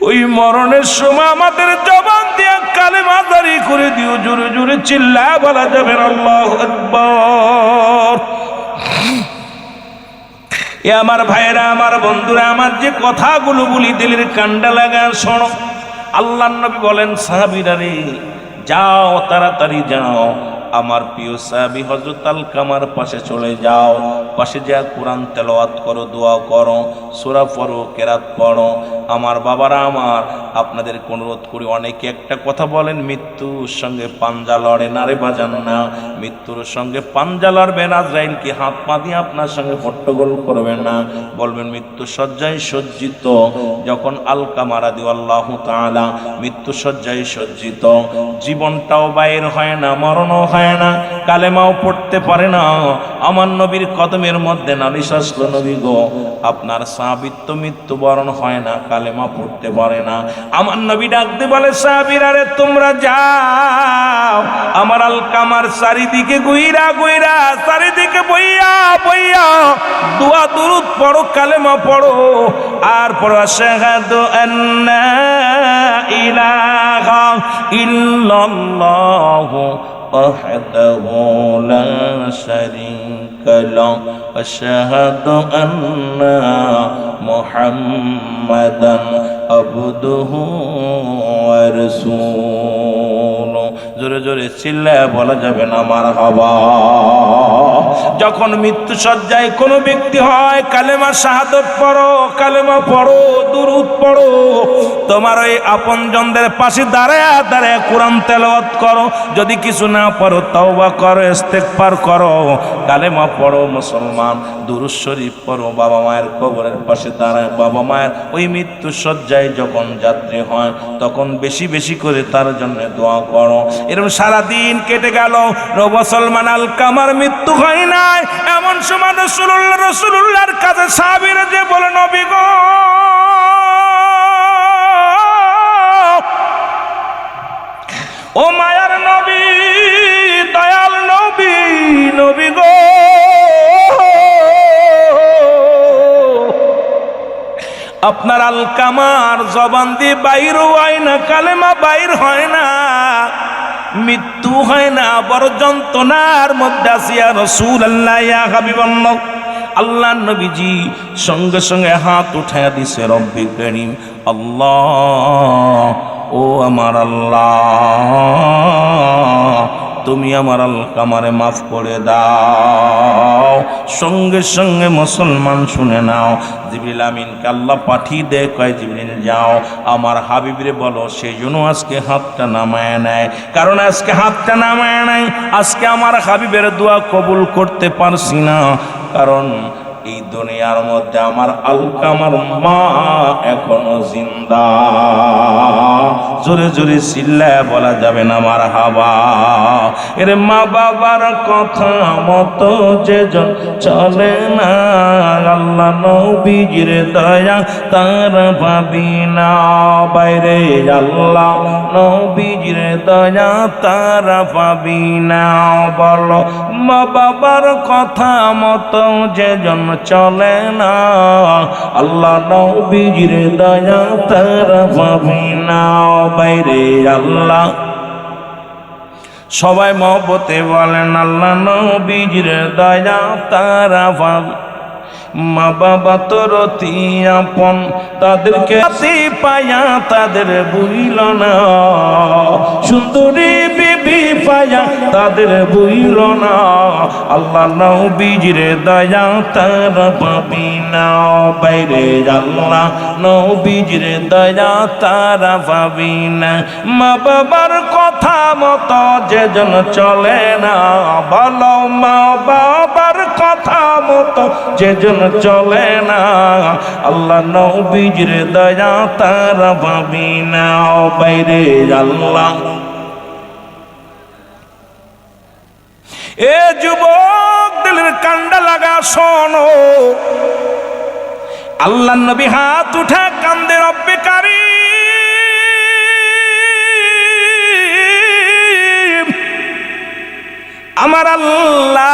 ওই মরণের সময় আমাদের জবান দিয়ে কালেমা জারি করে দিও, জোরে জোরে চিল্লায় বলা যাবে আল্লাহু আকবার। এ আমার ভাইয়েরা, আমার বন্ধুরা, আমার যে কথাগুলো বলি দিলের কান্ডা লাগা শোনো। আল্লাহর নবী বলেন, সাহাবীরা রে, যাও, তাড়াতাড়ি যাও, আমার প্রিয় সাহাবী হযরত আলকামার পাশে চলে যাও, পাশে যা কোরআন তেলাওয়াত করো, দোয়া করো, সূরা পড়ো, কেরাত পড়ো। আমার বাবারা, আমার আপনাদের অনুরোধ করি, অনেকে একটা কথা বলেন, মৃত্যুর সঙ্গে পাঞ্জা লড়ে না রে বাজান, না, মৃত্যুর সঙ্গে পাঞ্জা লড়বেন, আজরাইল কি হাত পা দিয়ে আপনার সঙ্গে হট্টগোল করবে না, বলবেন মৃত্যু শয্যায় সজ্জিত। যখন আলকামা রাদিয়াল্লাহু তাআলা মৃত্যু শয্যায় সজ্জিত, জীবনটাও বাইর হয় না, মরণও হয় না, কালেমাও পড়তে পারে না, আমার নবীর কদমের মধ্যে নালিশ আসলো, নবী গো, আপনার সাহাবীর তো মৃত্যুবরণ হয় না, কালেমা পড়তে পারে না। আমার নবী ডাকতে বলে, সাহাবীরা রে, তোমরা যাও, আমার আলকামার চারিদিকে গুইরা গুইরা, চারিদিকে বইয়া বইয়া দোয়া দুরূদ পড়ো, কালেমা পড়ো, আর পড়ো আশহাদু আন্না ইলাহা ইল্লাল্লাহু وحده لا شريك له أشهد أن محمدا عبده ورسوله। জোরে জোরে চিল্লায় বলা যাবে না মারহাবা। যখন মৃত্যু সজ্জায় কোনো ব্যক্তি হয়, কালেমা শাহাদত পড়ো, কালেমা পড়ো, দুরূদ পড়ো, তোমার ওই আপনজনদের পাশে দাঁড়ায় দাঁড়ায় কোরআন তেলাওয়াত করো, যদি কিছু না পারো তওবা করো, ইস্তেগফার করো, কালেমা পড়ো মুসলমান, দুরূদ শরীফ পড়ো, বাবা মায়ের কবরের পাশে দাঁড়ায়, বাবা মায়ের ওই মৃত্যু সজ্জায় যখন যাত্রী হয়, তখন বেশি বেশি করে তার জন্য দোয়া করো। এরকম সারাদিন কেটে গেল, মুসলমান আলকামার মৃত্যু হয় নাই, এমন সময় রাসূলুল্লাহর কাছে সাহাবীরা যে বলে, নবী গো, ও মায়ার নবী, দয়াল নবী, নবী গো, আপনার আলকামার জবান দিয়ে বাইর হয় না, কালেমা বাইর হয় না, মৃত্যু হয় না, বড় যন্ত্রণার মধ্যে আসিয়া রাসূলুল্লাহ, ইয়া হাবিবাল্লাহ, আল্লাহ নবীজি সঙ্গে সঙ্গে হাত উঠাইয়া দিছে, রব্বে কারীম আল্লাহ, ও আমার আল্লাহ, তুমি আমার আলকামারে মাফ করে দাও। সঙ্গে সঙ্গে মুসলমান শুনে নাও, জিবরিল আমিনকে আল্লাহ পাঠিয়ে দেয়, কয় জিবরিল যাও আমার হাবিবরে বলো সেই জন্য আজকে হাতটা নামায় নেয়। কারণ আজকে হাতটা নামায় নেয়, আজকে আমার হাবিবের দোয়া কবুল করতে পারছি না, কারণ এই দুনিয়ার মধ্যে আমার আলকামার মা এখনো জিন্দা। জোরে জোরে চিল্লায় বলা যাবে না মারহাবা। এর মা বাবার কথা মতো যে চলে না, আল্লাহ নবীজির দয়া তার ভাবি না। বাইরে আল্লাহ নবীজির দয়া তার ভাবি না। বলো মা বাবার কথা মতো যে চলে না, আল্লাহ নবীজির দয়া তার ভাবি না। বাইরে আল্লাহ সবাই মহব্বতে বলেন আল্লাহ নবীজির দয়া তার ভাবি। মা বাবা তোর অতি আপন, তাদেরকে পায়া তাদের বুঝল না, সুন্দরী বিবি পায়া তাদের বুঝল না, আল্লাহ নবীজির দয়া তার পাবি না। বাইরে আল্লাহ নবীজির দয়া তার পাবি না। মা বাবার কথা মতো যে জন চলে না, বলো মা বাবার কথা মতো যে জন চলে না, আল্লাহ নবীজির দয়া তার ভাবি না। বাইরে আল্লাহ এ যুবক দিলের কান্ডা লাগা শোনো, আল্লাহ নবী হাত উঠা কান্দে রব্বে কারীম, আমার আল্লাহ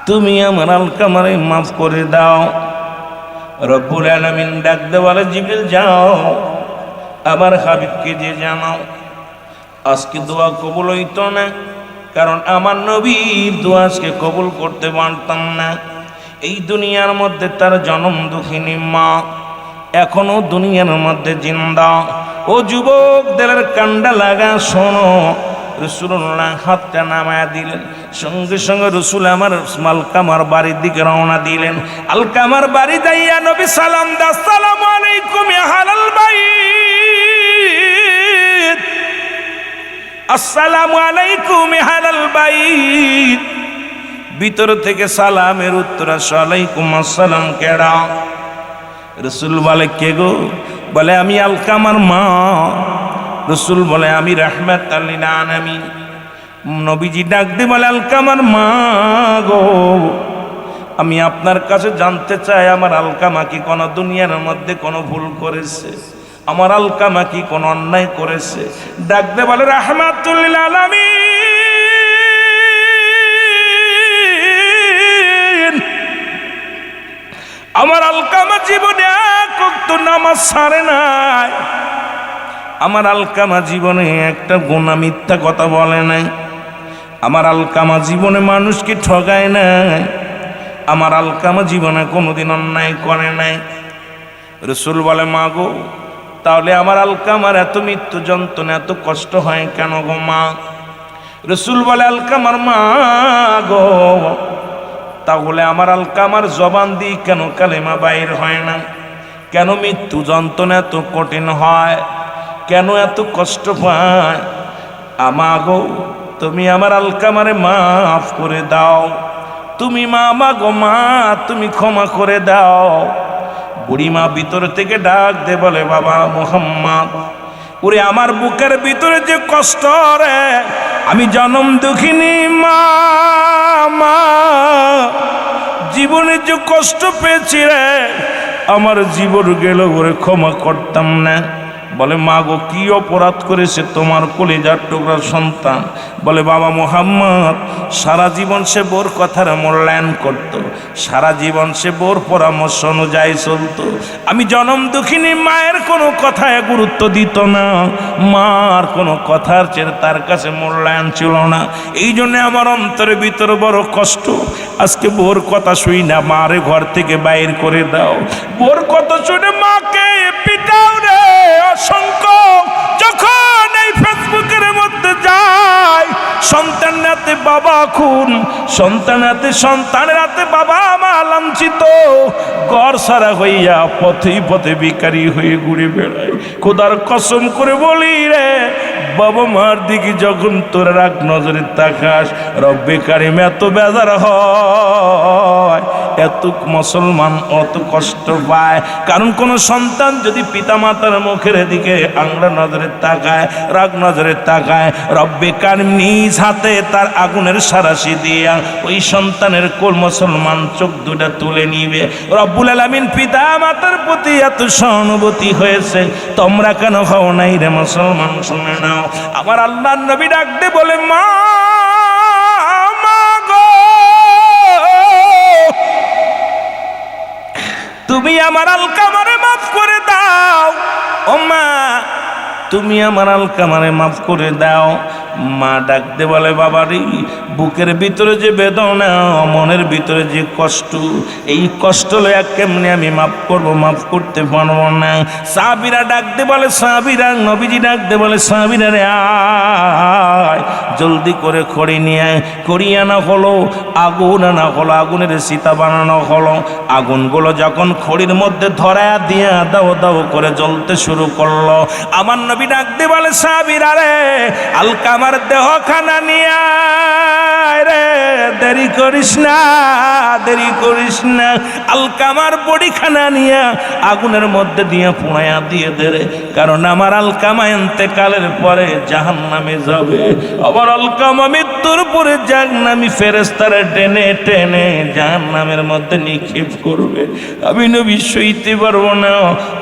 তুমি আমার আলকামারে মাফ করে দাও। রব্বুল আলামিন ডাক দে বলে জিবরিল যাও আমার হাবিবকে যে জানাও আজকে দোয়া কবুল হইতো না, কারণ আমার নবীর দোয়া আজকে কবুল করতে পারতাম না। এই দুনিয়ার মধ্যে তার জনম দুঃখিনী মা এখনো দুনিয়ার মধ্যে জিন্দা। ও যুবক দিলের কান্ডা লাগা শোনো, রসুল্লাহ হাতটা নামায়া দিলেন, সঙ্গে সঙ্গে রসুল আমার আলকামার বাড়ির দিকে রওনা দিলেন। আলকামার বাড়ি যাইয়া নবী সালাম দা, আসসালামু আলাইকুম ইয়া আহলাল বাইত, আসসালামু আলাইকুম ইয়া আহলাল বাইত। ভিতর থেকে সালামের উত্তর আসে ওয়ালাইকুম আসসালাম। কেডা? রসুল বলে কে গো? বলে আমি আলকামার মা। রসুল বলে আমি রাহমাতাল লিল আলামিন। নবীজি ডাক দিয়ে বলে আলকামার মা গো, আমি আপনার কাছে জানতে চাই আমার আলকামা কি কোনো দুনিয়ার মধ্যে কোনো ভুল করেছে? আমার আলকামা কি কোনো অন্যায় করেছে? ডাক দিয়ে বলে রাহমাতুল লিল আলামিন, আমার আলকামা জীবনে এক ওয়াক্ত নামাজ ছাড়ে নাই, আমার আলকামা জীবনে একটা গুনাহ মিথ্যা কথা বলে নাই, আমার আলকামা জীবনে মানুষকে ঠগায় নাই, আমার আলকামা জীবনে কোনোদিন অন্যায় করে নাই। রসুল বলে মা গো, তাহলে আমার আলকামার এত মৃত্যু যন্ত্রণা এত কষ্ট হয় কেন গো মা? রসুল বলে আলকামার মা গো, তাহলে আমার আলকামার জবান দিয়ে কেন কালেমা বাইর হয় না? কেন মৃত্যু যন্ত্রণা এত কঠিন হয়? কেন এত কষ্ট পায়? আমা গো, তুমি আমার আলকামারে মাফ করে দাও, তুমি মা গো মা, তুমি ক্ষমা করে দাও। বুড়িমা ভিতর থেকে ডাক দে বলে বাবা মুহাম্মদ, ওরে আমার বুকের ভিতরে যে কষ্ট রে, আমি জনম দুঃখিনী মা, জীবনে যে কষ্ট পেয়েছি রে, আমার জীবন গেল ওরে ক্ষমা করতাম না। বলে মা গো কি অপরাধ করেছে তোমার কলিজার টুকরার সন্তান? বলে বাবা মুহাম্মদ সারা জীবন সে বোর কথার মূল্যায়ন করত, সারা জীবন সে বোর পরামর্শ অনুযায়ী চলত। আমি জনম দুঃখিনী মায়ের কোনো কথায় গুরুত্ব দিত না, মার কোনো কথার চেয়ে তার কাছে মূল্যায়ন ছিল না। এই জন্যে আমার অন্তরের ভিতরে বড় কষ্ট। আজকে বোর কথা শুই না, মারে ঘর থেকে বাইর করে দাও। বোর কথা শুনে মাকে পিটাও রে অসংখ্য। যখন এই ফেসবুকের মধ্যে যায় সন্তানের হাতে বাবা খুন, সন্তানের হাতে সন্তানের হাতে বাবা মা লাঞ্ছিত, ঘর সারা হইয়া পথে পথে ভিখারি হয়ে ঘুরে বেড়ায়। খোদার কসম করে বলি রে, বাবা মার দিকে যখন তোর রাগ নজরে তাকাস, রব্বে কারিম এত বেজার হয়, এত মুসলমান অত কষ্ট পায়। কারণ কোন সন্তান যদি পিতা মাতার মুখের দিকে আংলা নজরে তাকায়, রাগ নজরে তাকায়, রব্বে কারিম নিজ হাতে তার আগুনের সারাশি দিয়া ওই সন্তানের কোল মুসলমান চোখ দুটা তুলে নিবে। রব্বুল আলামিন পিতা মাতার প্রতি এত সহানুভূতি হয়েছে, তোমরা কেন হও নাই রে মুসলমান? শুনে নাও, আমার আল্লাহর নবী ডাক দে বলে মা গো, তুমি আমার আলকামারে মাফ করে দাও। ও মা, তুমি আমার আলকামারে মাফ করে দাও। মা ডাক দে বলে বাবারে, বুকের ভিতরে যে বেদনা, মনের ভিতরে যে কষ্ট, এই কষ্ট লয়া কেমনে আমি মাফ করবো? মাফ করতে পারবো না। সাহাবীরা ডাক দে বলে, সাহাবীরা, নবীজি ডাক দে বলে সাহাবীরা রে আয়, জলদি করে খড়ি নিয়ে আয়। খড়ি আনা হলো, আগুন আনা হলো, আগুনের সীতা বানানো হলো। আগুনগুলো যখন খড়ির মধ্যে ধরায়া দিয়া দাও দাও করে জ্বলতে শুরু করলো, আমার নবী ডাক দে বলে সাহাবীরা রে, আলকামার দেহ খানা নিয়া রে, দেরি করিস না, দেরি করিস না। আলকামার বডি খানা নিয়া আগুনের মধ্যে দিয়ে পুড়াইয়া দিয়ে দে রে, কারণ আমার আলকামা ইন্তেকালের পরে জাহান্নামে যাবে। আবার আলকামা মৃত্যুর পরে জাহান্নামী ফেরেশতারা টেনে টেনে জাহান্নামের মধ্যে নিক্ষেপ করবে। আমি নবী সইতে পারবো না,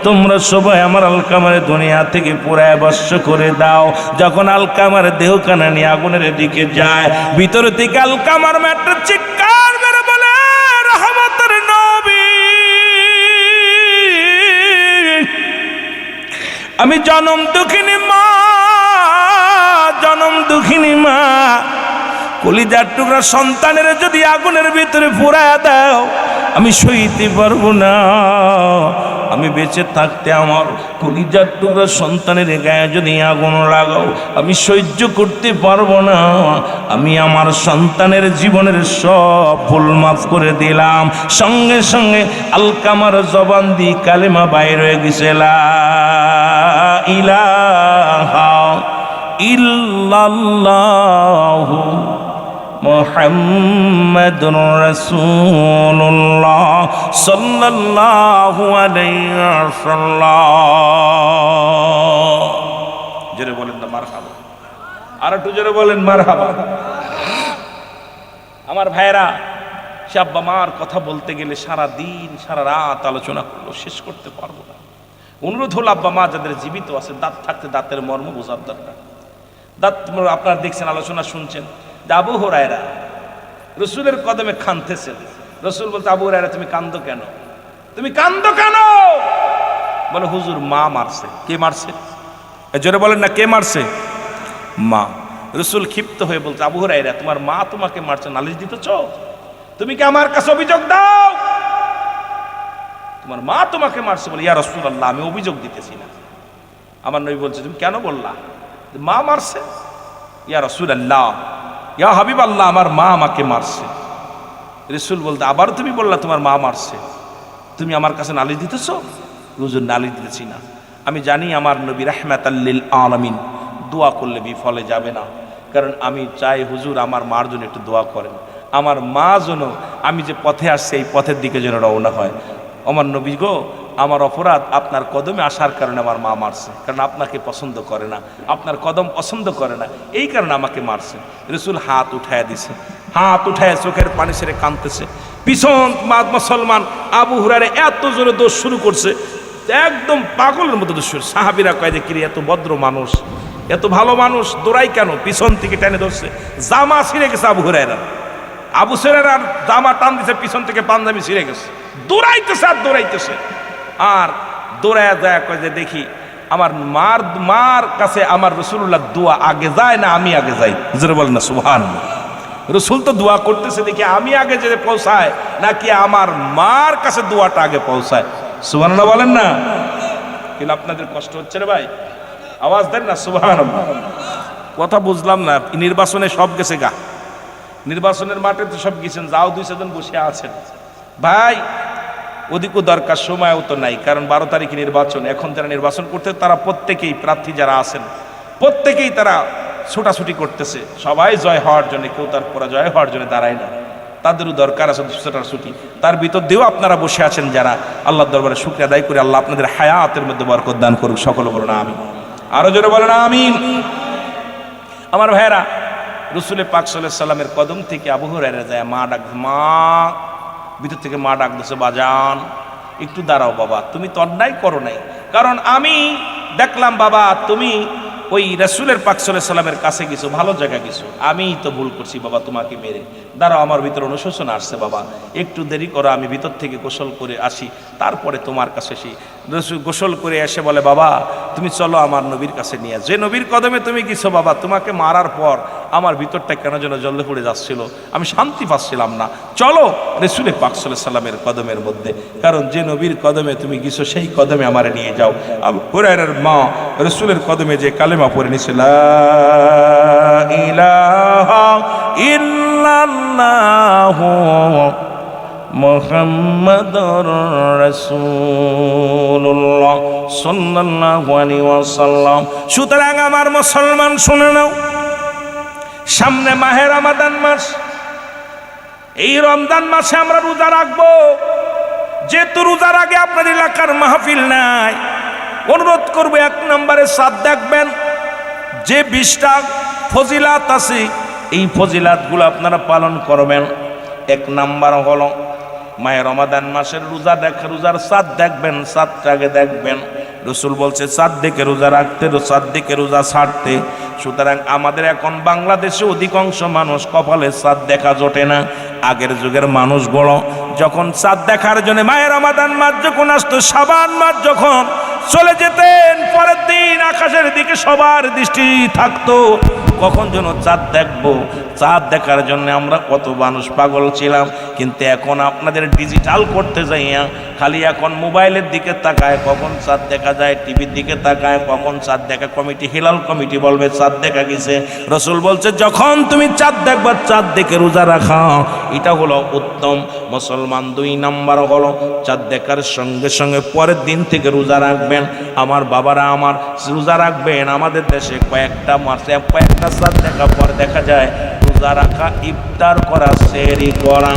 তোমরা সবাই আমার আলকামারে দুনিয়া থেকে পুরায় বর্ষ করে দাও। যখন আলকামার দেহখানা নিয়ে আগুনের দিকে যায়, ভিতরে থেকে আলকামার একটা চিৎকার বের বলে, রহমতের নবী, আমি জনম দুঃখিনী মা, জনম দুঃখিনী মা, কলিজার টুকরা সন্তানের যদি আগুনের ভিতরে পুরায়া দাও, আমি সইতে পারবো না। আমি বেঁচে থাকতে আমার কলিজার টুকরা সন্তানের গায়ে যদি আগুন লাগাও, আমি সহ্য করতে পারবো না। আমি আমার সন্তানের জীবনের সব ভুল মাফ করে দিলাম। সঙ্গে সঙ্গে আলকামার জবান দিয়ে কালেমা বাইর হয়ে গেছে, লা ইলাহা ইল্লাল্লাহু মুহাম্মাদুর রাসূলুল্লাহ সাল্লাল্লাহু আলাইহি ওয়াসাল্লাম। জোরে বলেন না মারহাবা, আর একটু জোরে বলেন মারহাবা। আমার ভাইরা, সে আব্বা মার কথা বলতে গেলে সারা দিন সারা রাত আলোচনা করলো, শেষ করতে পারবো না। অনুরোধ হলো আব্বা মা যাদের জীবিত আছে, দাঁত থাকতে দাঁতের মর্ম বোঝার দরকার। দাঁত আপনারা দেখছেন, আলোচনা শুনছেন, আবু হুরায়রা রসুলের কদমে কাঁদতেছেন। রসুল বলতে, আবু হুরায়রা তুমি কান্দো কেন? তুমি কান্দো কেন? বলে হুজুর মা মারছে। কে মারছে? জোরে বলেন না, কে মারছে? মা। রসুল ক্ষিপ্ত হয়ে বলছে, আবু হুরায়রা তোমার মা তোমাকে মারছে, নালিশ দিতেছ? তুমি কি আমার কাছে অভিযোগ দাও? তোমার মা তোমাকে মারছে। বলে, ইয়া রাসূলুল্লাহ আমি অভিযোগ দিতেছি না। আমার নবী বলছে, তুমি কেন বললা মা মারছে? ইয়া রাসূলুল্লাহ, ইয়া হাবিবাল্লাহ, আমার মা আমাকে মারছে। রাসূল বলতে, আবার তুমি বললা তোমার মা মারছে, তুমি আমার কাছে নালিশ দিতেছ? হুজুর নালিশ দিতেছি না, আমি জানি আমার নবী রাহমাতাল লিল আলামিন, দোয়া করলে বিফলে যাবে না। কারণ আমি চাই হুজুর আমার মার জন্য একটু দোয়া করেন, আমার মা যেন আমি যে পথে আসছে এই পথের দিকে যেন রওনা হয়। আমার নবী গো, আমার অপরাধ আপনার কদমে আসার কারণে আমার মা মারছে, কারণ আপনাকে পছন্দ করে না, আপনার কদম পছন্দ করে না, এই কারণে আমাকে মারছে। রাসূল হাত উঠায় দিছে, হাত উঠায় চোখের পানি ছেড়ে কাঁদতেছে। পিছন মুসলমান আবু হুরায়রা এত জোরে দোষ শুরু করছে, একদম পাগলের মতো দস্যুর। সাহাবীরা কয় যে কিরে এত ভদ্র মানুষ, এত ভালো মানুষ, দৌড়াই কেন? পিছন থেকে টেনে ধরছে, জামা ছিঁড়ে গেছে আবু হুরায়রার। আবু হুরায়রার জামা টান দিছে, পিছন থেকে পাঞ্জাবি ছিঁড়ে গেছে। দৌড়াইতেছে আর দৌড়াইতেছে, আর দৌড়ায় যায় কয় যে দেখি আমার মার কাছে আমার রাসূলুল্লাহ দোয়া আগে যায় না আমি আগে যাই? জোরে বলেন না সুবহানাল্লাহ। রসুল তো দোয়া করতেছে, দেখি আমি আগে যেতে পৌঁছায় নাকি আমার মার কাছে দোয়াটা আগে পৌঁছায়? সুবহানাল্লাহ বলেন না। কিন্তু আপনাদের কষ্ট হচ্ছে রে ভাই, আওয়াজ দেন না সুবহানাল্লাহ। কথা বুঝলাম না। নির্বাচনে সব গেছে গা, নির্বাচনের মাঠে তো সব গেছেন, যাও 2-4 জন বসে আছেন ভাই। ওদিকও দরকার, সময়ও তো নাই, কারণ 12 তারিখে নির্বাচন। এখন যারা নির্বাচন করতে তারা প্রত্যেকেই, প্রার্থী যারা আছেন প্রত্যেকেই তারা ছোটাছুটি করতেছে, সবাই জয় হওয়ার জন্য, কেউ তার পরাজয় হওয়ার জন্য দাঁড়ায় না। তাদেরও দরকার আছে ছোটাছুটি। তার ভিতর দিয়েও আপনারা বসে আছেন যারা, আল্লাহর দরবারে শুকরিয়া আদায় করে আল্লাহ আপনাদের হায়াতের মধ্যে বরকত দান করুক। সকলে বলুন আমিন। আরো জোরে বলেন আমিন। আমার ভাইয়েরা, রাসূল পাক সাল্লাল্লাহু আলাইহি সাল্লামের কদম থেকে আবু হুরায়রা যায়, মা ডাক, মা, ভিতর থেকে মা ডাক দিছে, বাজান একটু দাঁড়াও বাবা, তুমি তো অন্যায় করো নাই। কারণ আমি দেখলাম বাবা তুমি ওই রাসূলের পাক সাল্লাল্লাহু আলাইহি সাল্লামের কাছে গেছো, ভালো জায়গা গেছো, আমি তো ভুল করছি বাবা তোমাকে মেরে। দাঁড়াও, আমার ভিতরে অনুশোচনা আসছে বাবা, একটু দেরি করো, আমি ভিতর থেকে গোসল করে আসি, তারপরে তোমার কাছে আসি। রাসূল গোসল করে এসে বলে, বাবা তুমি চলো আমার নবীর কাছে নিয়ে। যে নবীর কদমে তুমি গেছো বাবা, তোমাকে মারার পর আমার ভিতরটা কেন যেন জ্বলে পড়ে যাচ্ছিল, আমি শান্তি পাচ্ছিলাম না। চলো রাসূল পাক সাল্লাল্লাহু আলাইহি সাল্লামের কদমের মধ্যে, কারণ যে নবীর কদমে তুমি গেছো সেই কদমে আমারে নিয়ে যাও। আবু হুরায়রার মা রাসূলের কদমে যে কালেমা পড়ে নিছে, লা ইলাহা ইল্লাল্লাহু মুহাম্মাদুর রাসূলুল্লাহ সাল্লাল্লাহু আলাইহি ওয়াসাল্লাম। সুতরাং আমার মুসলমান শুনে নাও, সামনে মাহে রমাদান মাস, এই রমজান মাসে আমরা রোজা রাখবো। যেহেতু রোজার আগে আপনার এলাকার মাহফিল নাই, অনুরোধ করবো 1 নম্বরে সাদ দেখবেন, যে 20টা ফজিলাত আছে এই ফজিলাতগুলো আপনারা পালন করবেন। 1 নাম্বার হলো মাহে রমাদান মাসের রোজার চাঁদ দেখবেন, চাঁদটা আগে দেখবেন। রাসূল বলছে চাঁদ দেখে রোজা রাখতে, চাঁদ দেখে রোজা ছাড়তে। সুতরাং আমাদের এখন বাংলাদেশে অধিকাংশ মানুষ কপালে চাঁদ দেখা জোটে না। আগের যুগের মানুষগুলো যখন চাঁদ দেখার জন্য মাহে রমাদান মাস যখন আসতো, শাবান মাস যখন চলে যেতেন, পরের দিন আকাশের দিকে সবার দৃষ্টি থাকতো, কখন যেন চাঁদ দেখবো। চাঁদ দেখার জন্য আমরা কত মানুষ পাগল ছিলাম। কিন্তু এখন আপনাদের ডিজিটাল করতে যাইয়া খালি এখন মোবাইলের দিকে তাকায়, কখন চাঁদ দেখা যায়, টিভির দিকে তাকায়, কখন চাঁদ দেখা কমিটি, হিলাল কমিটি বলবে চাঁদ দেখা গেছে। রাসূল বলছে যখন তুমি চাঁদ দেখবা, চাঁদ দেখে রোজা রাখা, এটা হলো উত্তম। মুসলমান 2 নাম্বার হলো চাঁদ দেখার সঙ্গে সঙ্গে পরের দিন থেকে রোজা রাখবেন। আমার বাবারা আমার রোজা রাখবেন। আমাদের দেশে কয়েকটা মাসে কয়েকটা চাঁদ দেখা পর দেখা যায় রোজা রাখা, ইফতার করা, সেহরি করা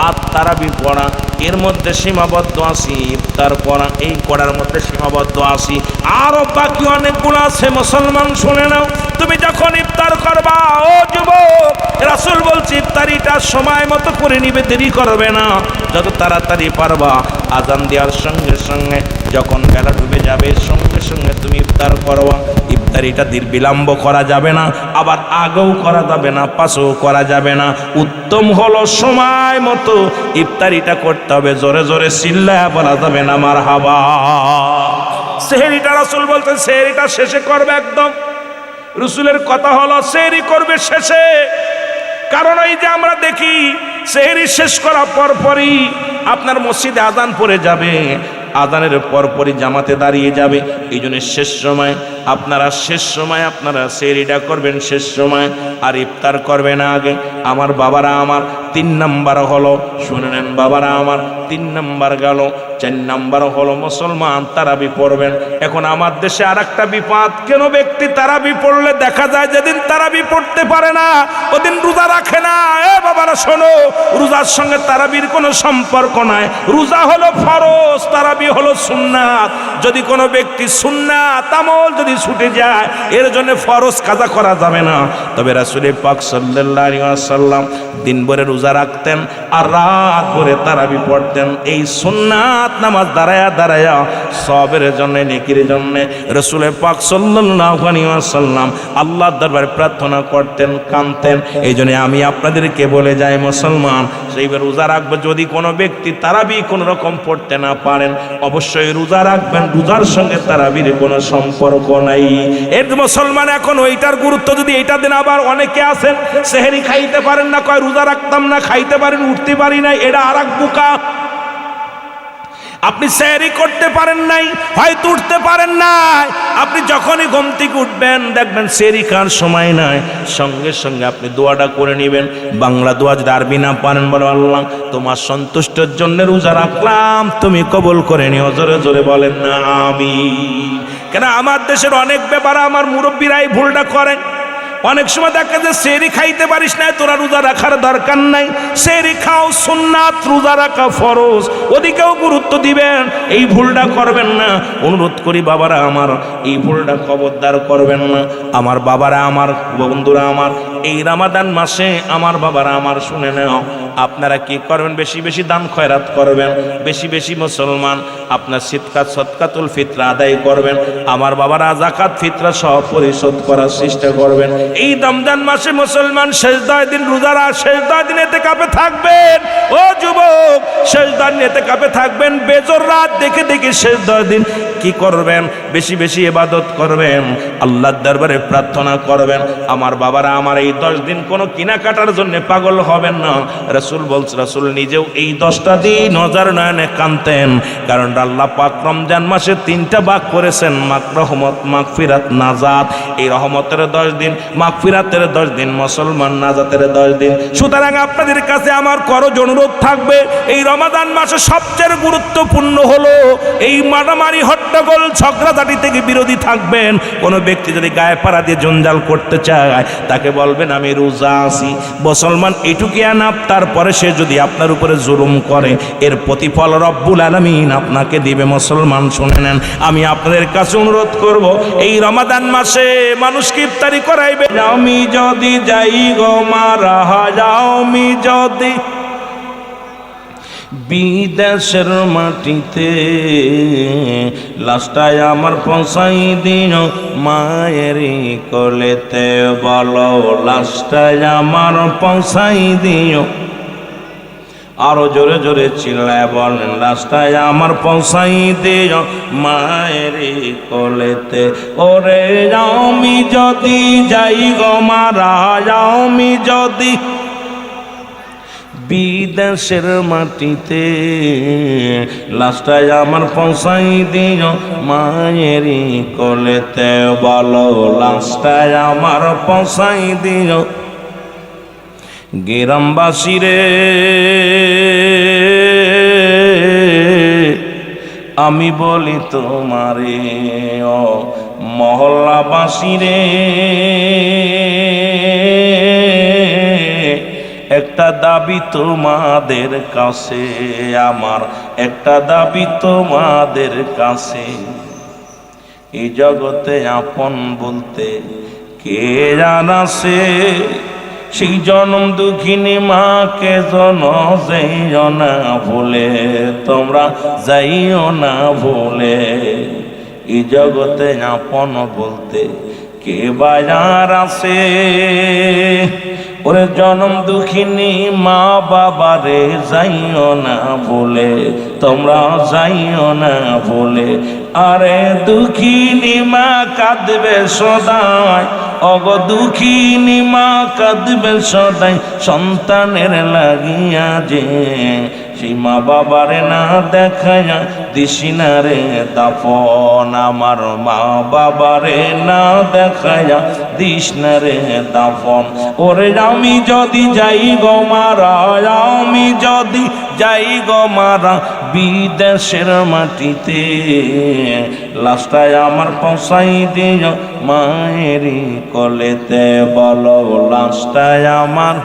আর তারাবি পড়া, এর মধ্যে সীমাবদ্ধ আছি। ইফতার করা এই করার মধ্যে সীমাবদ্ধ আছি, আরো বাকি অনেকগুলো আছে। মুসলমান শুনে নাও, তুমি যখন ইফতার করবা, ও যুবক, রাসূল বলছে ইফতারিটা সময় মতো করে নিবে, দেরি করবে না, যত তাড়াতাড়ি পারবা। আজান দেওয়ার সঙ্গে সঙ্গে যখন বেলা ডুবে যাবে, সঙ্গে সঙ্গে তুমি ইফতার করবা। ইফতারিটা বিলম্ব করা যাবে না, আবার আগেও করা যাবে না, পাশেও করা যাবে না। উত্তম হলো সময় মতো ইফতারিটা করতে হবে, জোরে জোরে চিল্লায়া বলা যাবে না মারহাবা। সেহরিটা রাসূল বলতেন সেহরিটা শেষে করবে একদম। রাসূলের কথা হলো সেহরি করবে শেষে, কারণ এই যে আমরা দেখি সেহরি শেষ করার পরপরই আপনার মসজিদে আজান পড়ে যাবে, আজানের পরপরই জামাতে দাঁড়িয়ে যাবে। এই জন্য শেষ সময় আপনারা সেহরিটা করবেন শেষ সময়, আর ইফতার করবেন আগে। আমার বাবারা আমার 3 নাম্বার হলো, শুনে নেন বাবারা আমার, 3 নাম্বার গেল। 4 নাম্বার হলো মুসলমান তারাবি পড়বেন। এখন আমার দেশে আর একটা বিপদ, কেন ব্যক্তি তারাবি পড়লে দেখা যায় যেদিন তারাবি পড়তে পারে না ওদিন রোজা রাখে না। এ বাবারা শোনো, রোজার সঙ্গে তারাবির কোনো সম্পর্ক নাই। রোজা হলো ফরজ, তারাবি হলো সুন্নাত। যদি কোনো ব্যক্তি সুন্নাত আমল যদি ছুটে যায়, এর জন্য ফরজ কাজা করা যাবে না। তবে রাসূল পাক সাল্লাল্লাহু আলাইহি ওয়াসাল্লাম দিন ভরে রোজা রাখতেন আর রাত ভরে তারাবি পড়তেন। এই সুন্নাত নামাজ দাঁড়ায়া দাঁড়ায়া সবের জন্য, নেকির জন্য রাসূল পাক সাল্লাল্লাহু আলাইহি ওয়াসাল্লাম আল্লাহর দরবারে প্রার্থনা করতেন, কাঁদতেন। এই জন্য আমি আপনাদেরকে বলে যাই মুসলমান, সেইবার রোজা রাখবে। যদি কোনো ব্যক্তি তারাবি কোনো রকম পড়তে না পারেন, অবশ্যই রোজা রাখবেন। রোজার সঙ্গে তারাবির কোনো সম্পর্ক নাই। এর মুসলমান এখন ওইটার গুরুত্ব যদি এইটা দিন, আবার অনেকে আছেন সেহরি খাইতে পারেন না, কয় রোজা রাখতাম না, খাইতে পারেন, উঠতে পারি না, এটা আর এক বোকা। আপনি সেহরি করতে পারেন নাই, হয়তো উঠতে পারেন নাই, আপনি যখনই ঘুম থেকে উঠবেন দেখবেন সেহরি খাওয়ার সময় নাই, সঙ্গে সঙ্গে আপনি দোয়াটা করে নেবেন। বাংলা দোয়া যদি আরবি না পারেন, বলো আল্লাহ তোমার সন্তুষ্টের জন্য রোজা রাখলাম, তুমি কবুল করে নিও। জোরে জোরে বলেন না আমিন। কেন আমার দেশের অনেক ব্যাপারে আমার মুরব্বীরা এই ভুলটা করেন। অনেক সময় দেখা যায় সেহরি খাইতে পারিস না, তোরা রোজা রাখার দরকার নাই। সেহরি খাও সুন্নাত, রোজা রাখা ফরজ, ওদিকেও গুরুত্ব দিবেন। এই ভুলটা করবেন না, অনুরোধ করি বাবারা আমার, এই ভুলটা খবরদার করবেন না। আমার বাবারা, আমার বন্ধুরা আমার, এই রমাদান মাসে আমার বাবারা আমার শুনে নাও, আপনারা কি করবেন? বেশি বেশি দান খয়রাত করবেন, বেশি বেশি মুসলমান আপনার সিদকাত সদকাতুল ফিতরা আদায় করবেন। আমার বাবারা যাকাত ফিতরা সহ পরিশোধ করার চেষ্টা করবেন। এই রমজান মাসে মুসলমান শেষ 10 দিন রোজারা, শেষ 10 দিন ইতিকাফে থাকবেন। ও যুবক, শেষ 10 দিন ইতিকাফে থাকবেন। বেজর রাত দেখে দেখে শেষ 10 দিন কি করবেন? বেশি বেশি ইবাদত করবেন, আল্লাহর দরবারে প্রার্থনা করবেন। আমার বাবারা আমার, এই 10 দিন কোনো কেনাকাটার জন্য পাগল হবেন না। রাসূল বলছে, রাসূল নিজেও এই 10টা দিন নজর নয়নে কাঁদতেন, কারণ আল্লাহ পাক রমজান মাসে 3টা ভাগ করেছেন, রহমত, মাগফিরাত, নাজাত। এই রহমতের 10 দিন, মাগফিরাতের 10 দিন, মুসলমান নাজাতের 10 দিন। সুতরাং আপনাদের কাছে আমার করজ অনুরোধ থাকবে, এই রমাদান মাসে সবচেয়ে গুরুত্বপূর্ণ হলো এই মারামারি, হট্টগোল, ঝগড়াঝাটি থেকে বিরোধী থাকবেন। কোনো ব্যক্তি যদি গায়ে পাড়া দিয়ে জঞ্জাল করতে চায়, তাকে বলবেন আমি রোজা আছি। মুসলমান এটুকু আনাপ, তারপরে সে যদি আপনার উপরে জুলুম করে, এর প্রতিফল রব্বুল আলামিন আপনাকে দিবে। মুসলমান শুনে নেন, আমি আপনাদের কাছে অনুরোধ করব, এই রমাদান মাসে মানুষকে ইফতারি করাইবে। আমি যদি যাই গো মারা, আমি যদি বিদেশের মাটিতে, লাস্টায় আমার পৌঁছাই দিও মায়ের কোলেতে, বলো লাস্টায় আমার পৌঁছাই দিও। আরো জোরে জোরে চিল্লায় বলেন, লাস্টায় আমার পৌঁছাই দিও মায়ের কোলেতে। ওরে আমি যদি যাই গো মারা, আমি যদি বিদেশের মাটিতে, লাস্টায় আমার পৌঁছাই দিও মায়ের কোলেতে, বলো লাস্টায় আমার পৌঁছাই দিও। গ্রামবাসী রে, আমি বলি তোমারে, ও মহল্লাবাসী রে, একটা দাবি তোমাদের কাছে, আমার একটা দাবি তোমাদের কাছে। এই জগতে আপন বলতে কে জানাছে? সেই জনম দুঃখিনী মাকে জন যাইও না ভুলে, তোমরা যাইও না ভুলে। এই জগতে আপন বলতে কে বাজার আছে? ওরে জনম দুঃখিনী মা বাবারে যাইও না ভুলে, তোমরা যাইও না ভুলে। আরে দুঃখিনী মা কাঁদবে সদাই, অগ দুঃখিনী মা কাঁদবে সদাই, সন্তানের লাগিয়া যে। সেই মা বাবারে না দেখায়া দিশিনা রে দাফন, আমার মা বাবারে না দেখায়া দিশনা রে দাফন। ওরে আমি যদি যাই গো মারা, আমি যদি যাই গো মারা বিদেশের মাটিতে, লাস্টায় আমার পৌঁছাই দিও মায়ের কোলেতে, বলো লাস্টায় আমার